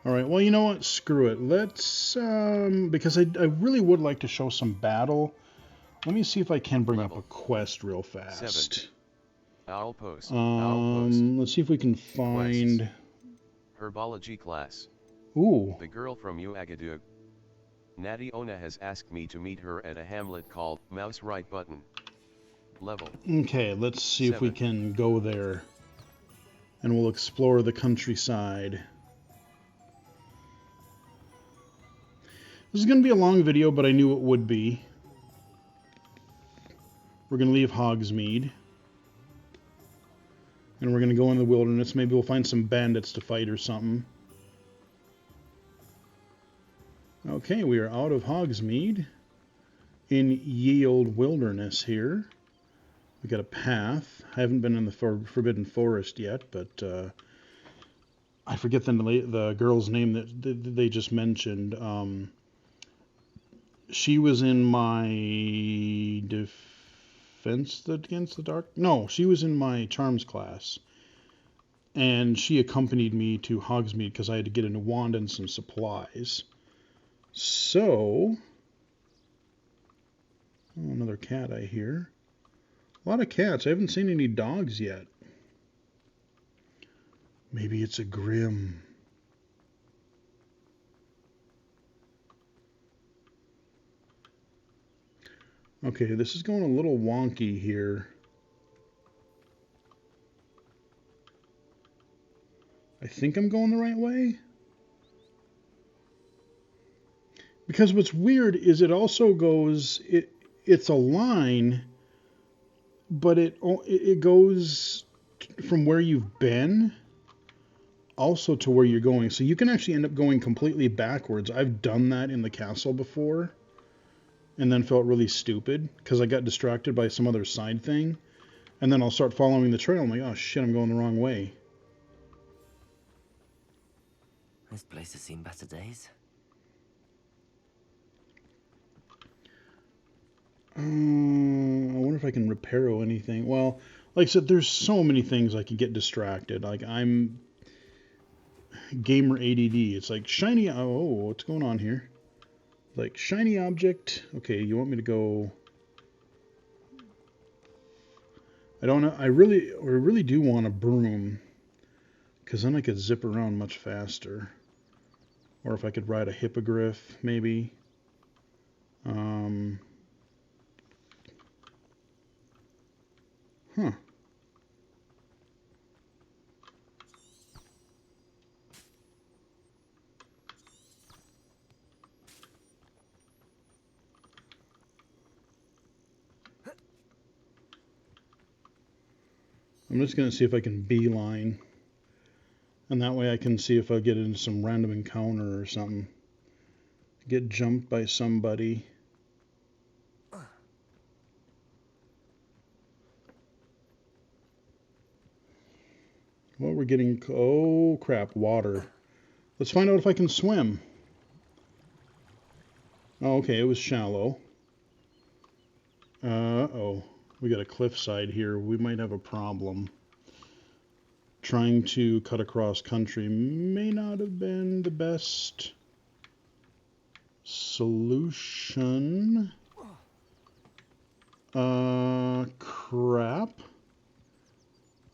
Alright, well, you know what? Screw it. Let's, because I really would like to show some battle. Let me see if I can bring up a quest real fast. 7. Owl post. Owl post. Let's see if we can find... Quests. Herbology class. Ooh. The girl from Uagadug. Natty Ona has asked me to meet her at a hamlet called Mouse Right Button. Level. Okay, let's see if we 7. can go there. And we'll explore the countryside. This is going to be a long video, but I knew it would be. We're going to leave Hogsmeade. And we're going to go in the wilderness. Maybe we'll find some bandits to fight or something. Okay, we are out of Hogsmeade. In ye old wilderness here. We got a path. I haven't been in the Forbidden Forest yet, but I forget the girl's name that they just mentioned. She was in my Defense Against the Dark? No, she was in my Charms class. And she accompanied me to Hogsmeade because I had to get a new wand and some supplies. So, oh, another cat I hear. A lot of cats. I haven't seen any dogs yet. Maybe it's a Grim. Okay, this is going a little wonky here. I think I'm going the right way. Because what's weird is it also goes, it's a line, but it goes from where you've been also to where you're going. So you can actually end up going completely backwards. I've done that in the castle before and then felt really stupid because I got distracted by some other side thing. And then I'll start following the trail. I'm like, oh shit, I'm going the wrong way. This place has seen better days. I wonder if I can repair anything. Well, like I said, there's so many things I could get distracted. Like, I'm gamer ADD. It's like shiny. Oh, what's going on here? Like shiny object. Okay, you want me to go? I don't know. I really do want a broom, because then I could zip around much faster. Or if I could ride a hippogriff, maybe. Huh. I'm just going to see if I can beeline. And that way I can see if I get into some random encounter or something. Get jumped by somebody. Well, we're getting... Oh, crap. Water. Let's find out if I can swim. Oh, okay. It was shallow. Uh-oh. We got a cliffside here. We might have a problem. Trying to cut across country may not have been the best solution. Crap.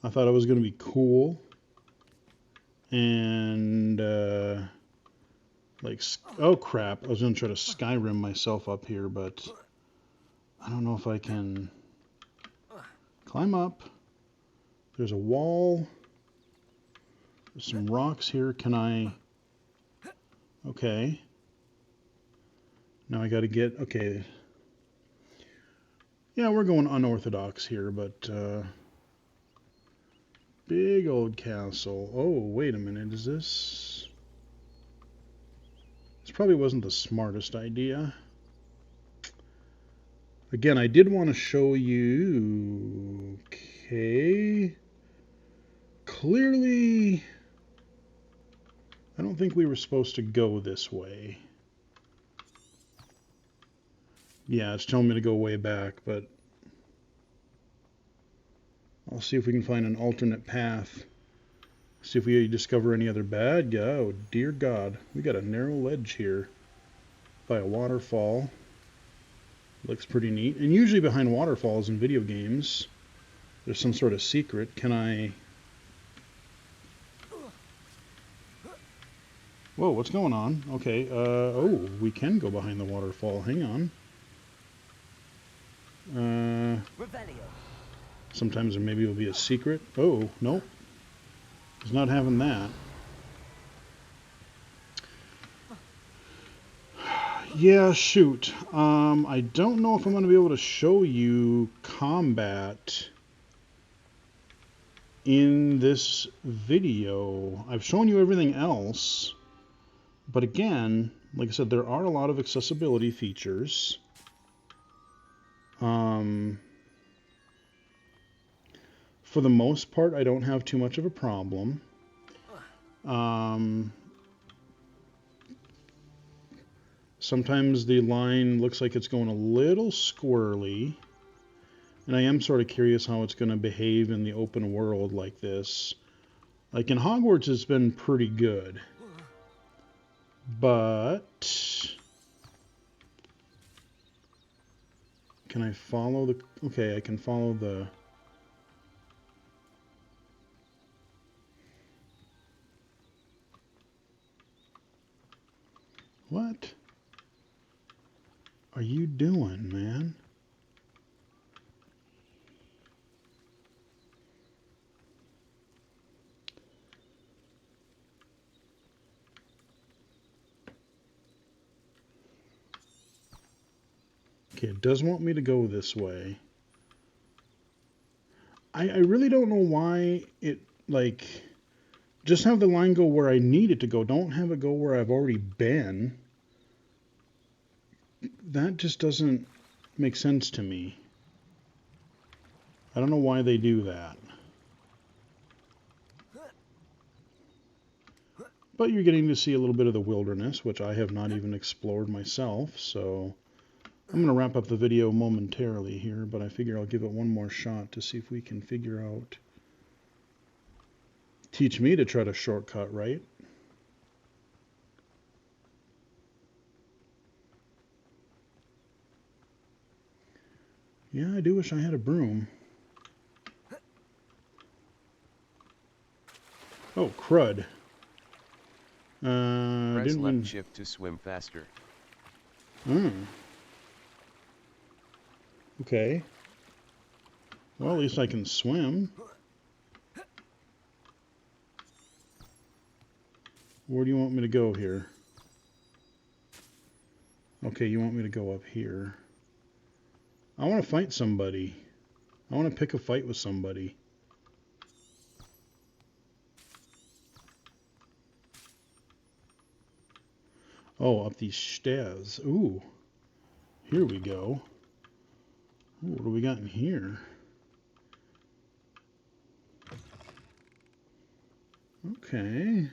I thought it was going to be cool. And, like, oh crap. I was going to try to Skyrim myself up here, but I don't know if I can climb up. There's a wall. There's some rocks here. Can I? Okay. Now I got to get, okay. Yeah, we're going unorthodox here, but, big old castle. Oh, wait a minute. Is this? This probably wasn't the smartest idea. Again, I did want to show you. Okay. Clearly, I don't think we were supposed to go this way. Yeah, it's telling me to go way back, but I'll see if we can find an alternate path. See if we discover any other bad guy. Oh, dear God. We got a narrow ledge here by a waterfall. Looks pretty neat. And usually behind waterfalls in video games, there's some sort of secret. Can I... Whoa, what's going on? Okay, oh, we can go behind the waterfall. Hang on. Sometimes there maybe will be a secret. Oh, nope. He's not having that. Yeah, shoot. I don't know if I'm going to be able to show you combat in this video. I've shown you everything else. But again, like I said, there are a lot of accessibility features. For the most part, I don't have too much of a problem. Sometimes the line looks like it's going a little squirrely. And I am sort of curious how it's going to behave in the open world like this. Like in Hogwarts, it's been pretty good. But Can I follow the... Okay, I can follow the... What are you doing, man? Okay, it does want me to go this way. I really don't know why it, like, just have the line go where I need it to go. Don't have it go where I've already been. That just doesn't make sense to me. I don't know why they do that. But you're getting to see a little bit of the wilderness, which I have not even explored myself, so I'm going to wrap up the video momentarily here, but I figure I'll give it one more shot to see if we can figure out... Teach me to try to shortcut, right? Yeah, I do wish I had a broom. Oh, crud. Press Didn't left win. shift to swim faster. Oh. Okay. Well, at least I can swim. Where do you want me to go here? Okay, you want me to go up here. I want to fight somebody. I want to pick a fight with somebody. Oh, up these stairs. Ooh. Here we go. Ooh, what do we got in here? Okay.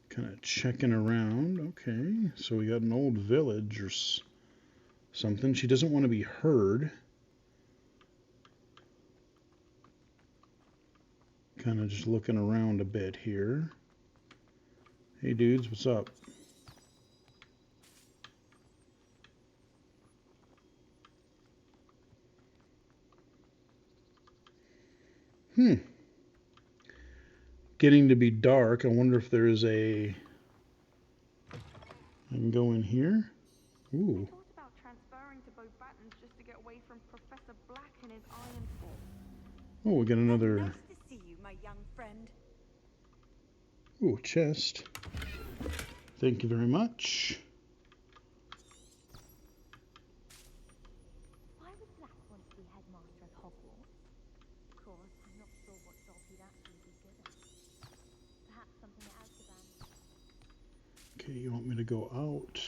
Kind of checking around. Okay. So we got an old village or something. She doesn't want to be heard. Kind of just looking around a bit here. Hey dudes, what's up? Getting to be dark. I wonder if there is a... I can go in here. Ooh. I thought about transferring to Beauxbatons just to get away from Professor Black and his iron force. Oh, we got another... Nice to see you, my young friend. Ooh, chest. Thank you very much. Why would Black want to be headmaster of Hogwarts? Of course, I'm not sure what job he'd actually be good at. Perhaps something at Azkaban. Okay, you want me to go out?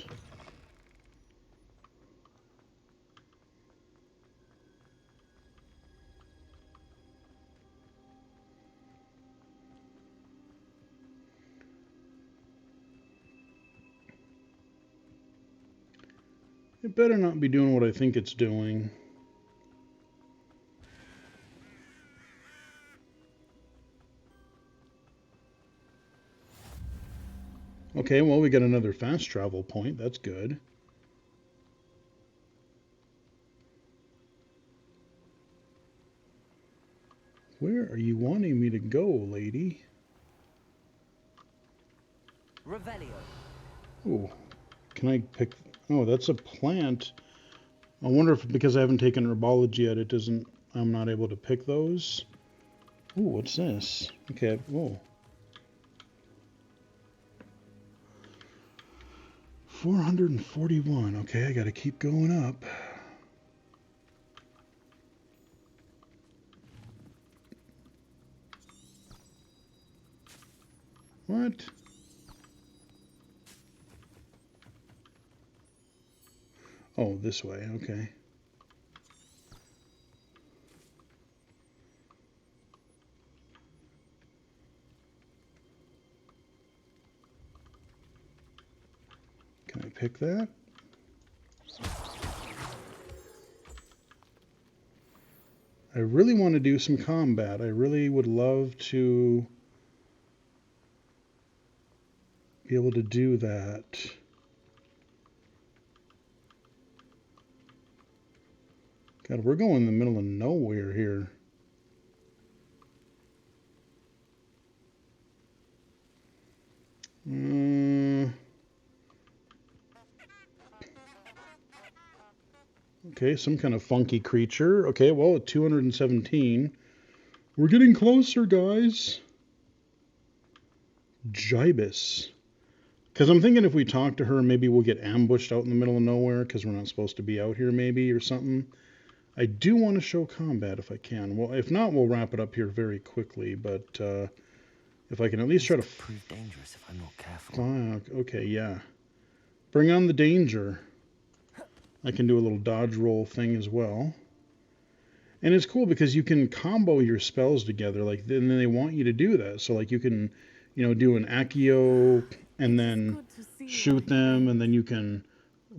It better not be doing what I think it's doing. Okay, well, we got another fast travel point. That's good. Where are you wanting me to go, lady? Revelio. Oh, can I pick... Oh, that's a plant. I wonder if because I haven't taken herbology yet, it doesn't... I'm not able to pick those. Ooh, what's this? Okay, whoa. 441. Okay, I gotta keep going up. What? Oh, this way, okay. Can I pick that? I really want to do some combat. I really would love to be able to do that. God, we're going in the middle of nowhere here. Okay, some kind of funky creature. Okay, well, at 217. We're getting closer, guys. Gibus. Because I'm thinking if we talk to her, maybe we'll get ambushed out in the middle of nowhere because we're not supposed to be out here, maybe, or something. I do want to show combat if I can. Well, if not, we'll wrap it up here very quickly. But if I can at least try to prove dangerous if I'm not careful. Okay, yeah. Bring on the danger. I can do a little dodge roll thing as well. And it's cool because you can combo your spells together, like, and then they want you to do that. So, like, you can, you know, do an Accio and then shoot them, and then you can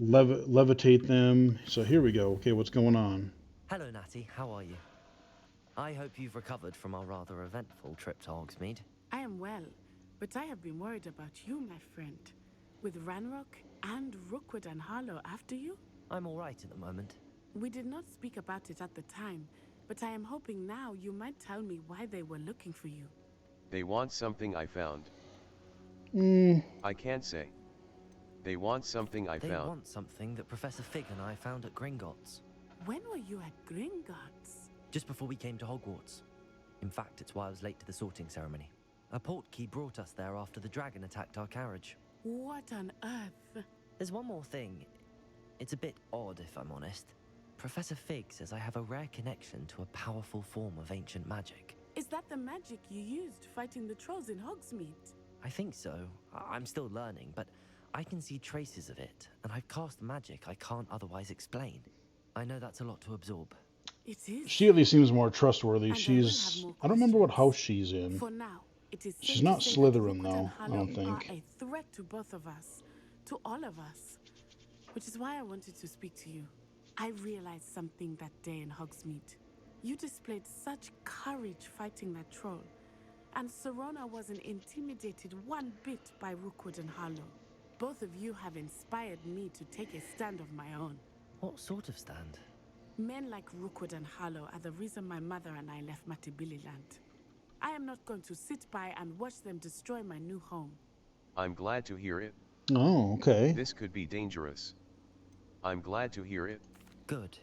levitate them. So here we go. Okay, what's going on? Hello, Natty. How are you? I hope you've recovered from our rather eventful trip to Hogsmeade. I am well, but I have been worried about you, my friend. With Ranrock and Rookwood and Harlow after you? I'm all right at the moment. We did not speak about it at the time, but I am hoping now you might tell me why they were looking for you. They want something I found. I can't say. They want something I found. They want something that Professor Fig and I found at Gringotts. When were you at Gringotts? Just before we came to Hogwarts. In fact, it's why I was late to the sorting ceremony. A portkey brought us there after the dragon attacked our carriage. What on earth? There's one more thing. It's a bit odd, if I'm honest. Professor Fig says I have a rare connection to a powerful form of ancient magic. Is that the magic you used fighting the trolls in Hogsmeade? I think so. I'm still learning, but I can see traces of it, and I've cast magic I can't otherwise explain. I know that's a lot to absorb. It is. She at least seems more trustworthy. I don't remember what house she's in. For now, it is she's not Slytherin, though, I don't think. Are a threat to both of us, to all of us. Which is why I wanted to speak to you. I realized something that day in Hogsmeade. You displayed such courage fighting that troll, and Serona wasn't intimidated one bit by Rookwood and Harlow. Both of you have inspired me to take a stand of my own. What sort of stand? Men like Rookwood and Harlow are the reason my mother and I left Matibililand. I am not going to sit by and watch them destroy my new home. I'm glad to hear it. Oh, okay. This could be dangerous. I'm glad to hear it. Good.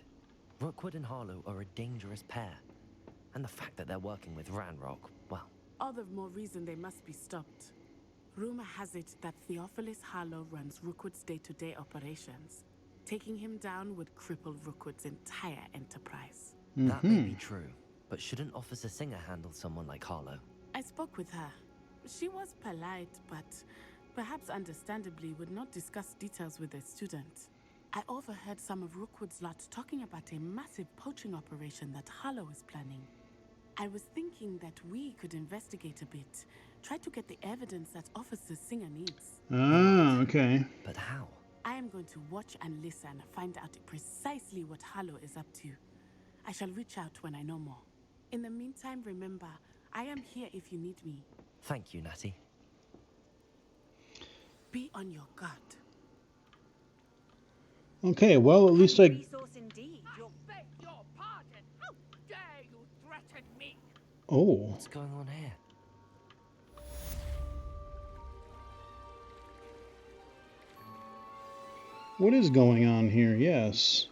Rookwood and Harlow are a dangerous pair. And the fact that they're working with Ranrock, well... all the more reason they must be stopped. Rumor has it that Theophilus Harlow runs Rookwood's day-to-day operations. Taking him down would cripple Rookwood's entire enterprise. That may be true, but shouldn't Officer Singer handle someone like Harlow? I spoke with her. She was polite, but perhaps understandably would not discuss details with a student. I overheard some of Rookwood's lot talking about a massive poaching operation that Harlow is planning. I was thinking that we could investigate a bit, try to get the evidence that Officer Singer needs. Ah, okay. But how? I am going to watch and listen, find out precisely what Harlow is up to. I shall reach out when I know more. In the meantime, remember, I am here if you need me. Thank you, Natty. Be on your guard. Okay, well, at least I... Resource indeed. I beg your pardon. How dare you threaten me? Oh. What's going on here? What is going on here? Yes.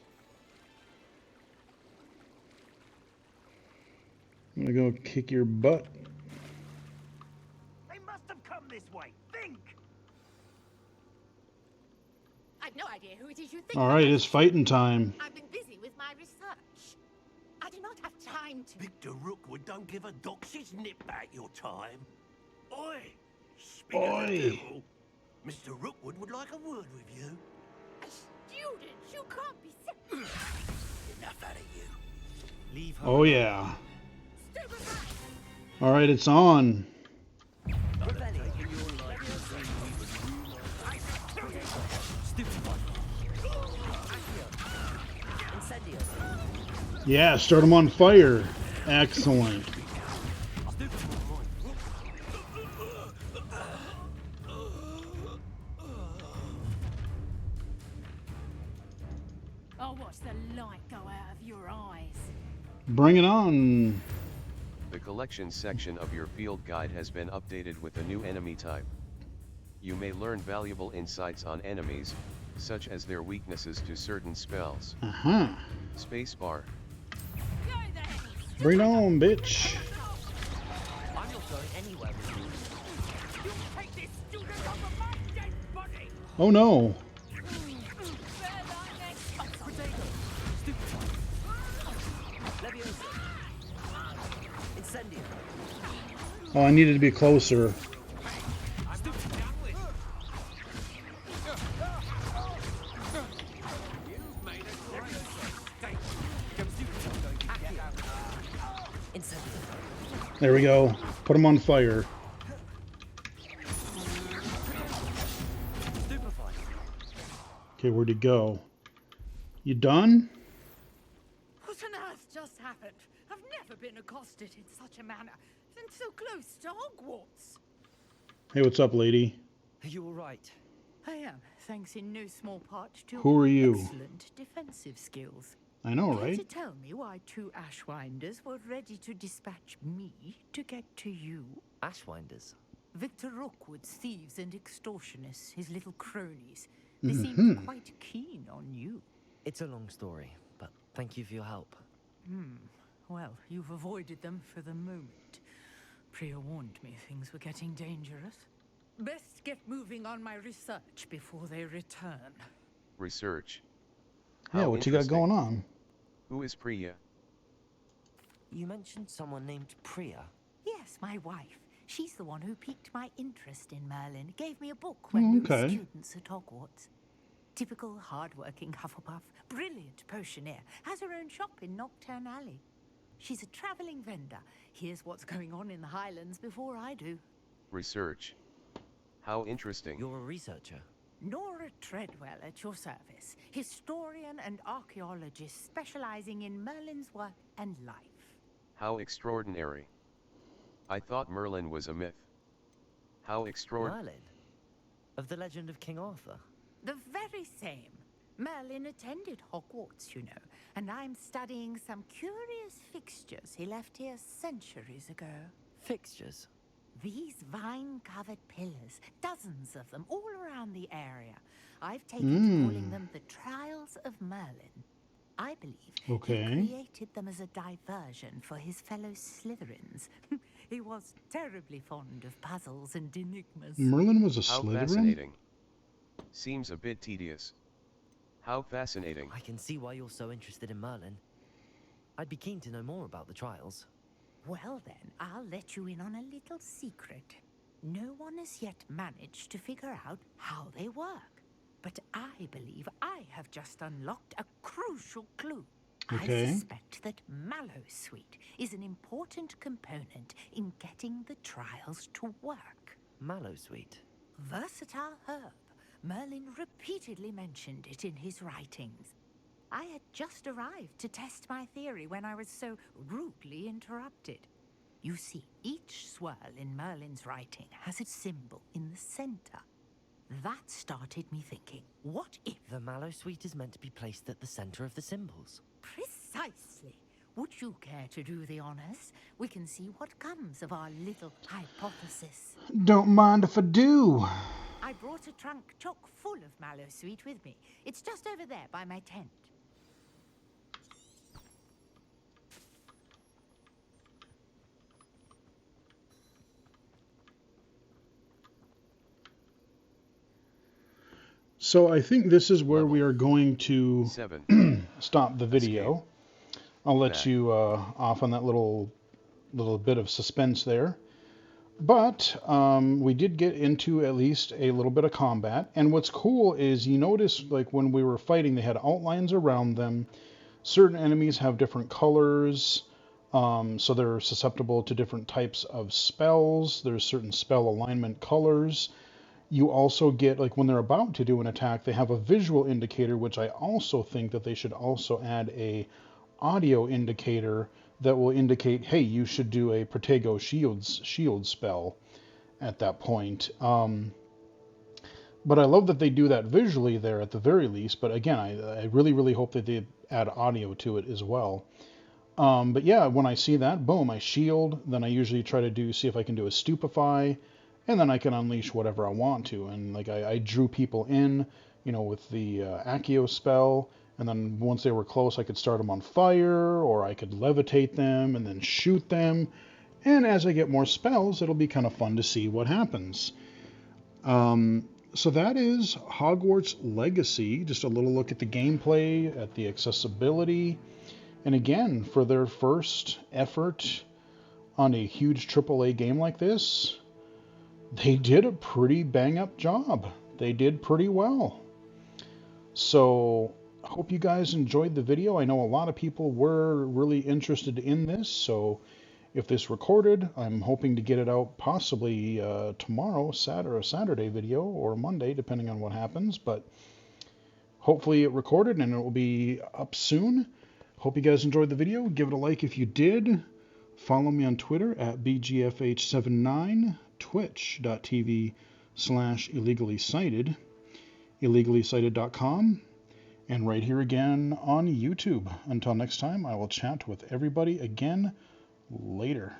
I'm gonna go kick your butt. They must have come this way. Think! I've no idea who it is you think. Alright, it's fighting time. I've been busy with my research. I do not have time to... Victor Rookwood don't give a doxy's nip back your time. Oi! Speak of the devil. Mr. Rookwood would like a word with you. Students, you can't be sick. Enough out of you. Leave her. Oh, yeah. Alright, it's on. Yeah, start them on fire. Excellent. I'll watch the light go out of your eyes. Bring it on. The collections section of your field guide has been updated with a new enemy type. You may learn valuable insights on enemies, such as their weaknesses to certain spells. Spacebar. Bring it on, bitch. I'm not going anywhere with you. You take this student over my dead body! Oh no. Potato! Stupefy! Leviosa! Incendio! Oh, I needed to be closer. There we go. Put him on fire. Okay, where'd he go? You done? What on earth just happened? I've never been accosted in such a manner, and so close to Hogwarts. Hey, what's up, lady? Are you alright? I am, thanks in no small part to Who are you? excellent defensive skills. I know, Care right? to tell me why 2 Ashwinders were ready to dispatch me to get to you? Ashwinders? Victor Rookwood's thieves and extortionists, his little cronies. They seemed quite keen on you. It's a long story, but thank you for your help. Well, you've avoided them for the moment. Priya warned me things were getting dangerous. Best get moving on my research before they return. Research. Yeah, How what you got interesting. going on? Who is Priya? You mentioned someone named Priya. Yes, my wife. She's the one who piqued my interest in Merlin. Gave me a book when we were Okay. students at Hogwarts. Typical hard-working Hufflepuff, brilliant potioneer, has her own shop in Knockturn Alley. She's a traveling vendor. Hears what's going on in the Highlands before I do. Research. How interesting. You're a researcher. Nora Treadwell at your service, historian and archaeologist specializing in Merlin's work and life. How extraordinary. I thought Merlin was a myth. How extraordinary. Merlin? Of the legend of King Arthur? The very same. Merlin attended Hogwarts, you know, and I'm studying some curious fixtures he left here centuries ago. Fixtures? These vine-covered pillars, dozens of them all around the area. I've taken to calling them the Trials of Merlin. I believe he created them as a diversion for his fellow Slytherins. He was terribly fond of puzzles and enigmas. Merlin was a How Slytherin? fascinating. Seems a bit tedious. How fascinating. I can see why you're so interested in Merlin. I'd be keen to know more about the trials. Well then, I'll let you in on a little secret. No one has yet managed to figure out how they work. But I believe I have just unlocked a crucial clue. Okay. I suspect that Mallowsweet is an important component in getting the trials to work. Mallowsweet? Versatile herb. Merlin repeatedly mentioned it in his writings. I had just arrived to test my theory when I was so rudely interrupted. You see, each swirl in Merlin's writing has its symbol in the center. That started me thinking, what if... The Mallowsweet is meant to be placed at the center of the symbols. Precisely. Would you care to do the honors? We can see what comes of our little hypothesis. Don't mind if I do. I brought a trunk chock full of Mallowsweet with me. It's just over there by my tent. So I think this is where we are going to 7. stop the video. Escape. I'll let Back. you off on that little bit of suspense there. But we did get into at least a little bit of combat. And what's cool is you notice, like, when we were fighting, they had outlines around them. Certain enemies have different colors, so they're susceptible to different types of spells. There's certain spell alignment colors. You also get, like, when they're about to do an attack, they have a visual indicator, which I also think that they should also add a audio indicator that will indicate, hey, you should do a Protego shield spell at that point. But I love that they do that visually there at the very least. But again, I really, really hope that they add audio to it as well. But yeah, when I see that, boom, I shield. Then I usually try to see if I can do a stupefy, and then I can unleash whatever I want to. And like I drew people in, with the Accio spell, and then once they were close, I could start them on fire, or I could levitate them and then shoot them. And as I get more spells, it'll be kind of fun to see what happens. So that is Hogwarts Legacy. Just a little look at the gameplay, at the accessibility. And again, for their first effort on a huge AAA game like this, they did a pretty bang-up job. They did pretty well. So I hope you guys enjoyed the video. I know a lot of people were really interested in this, so if this recorded, I'm hoping to get it out possibly tomorrow, Saturday video, or Monday, depending on what happens. But hopefully it recorded and it will be up soon. Hope you guys enjoyed the video. Give it a like if you did. Follow me on Twitter at BGFH79, twitch.tv/illegally-cited, illegally-cited.com, and right here again on YouTube. Until next time, I will chat with everybody again later.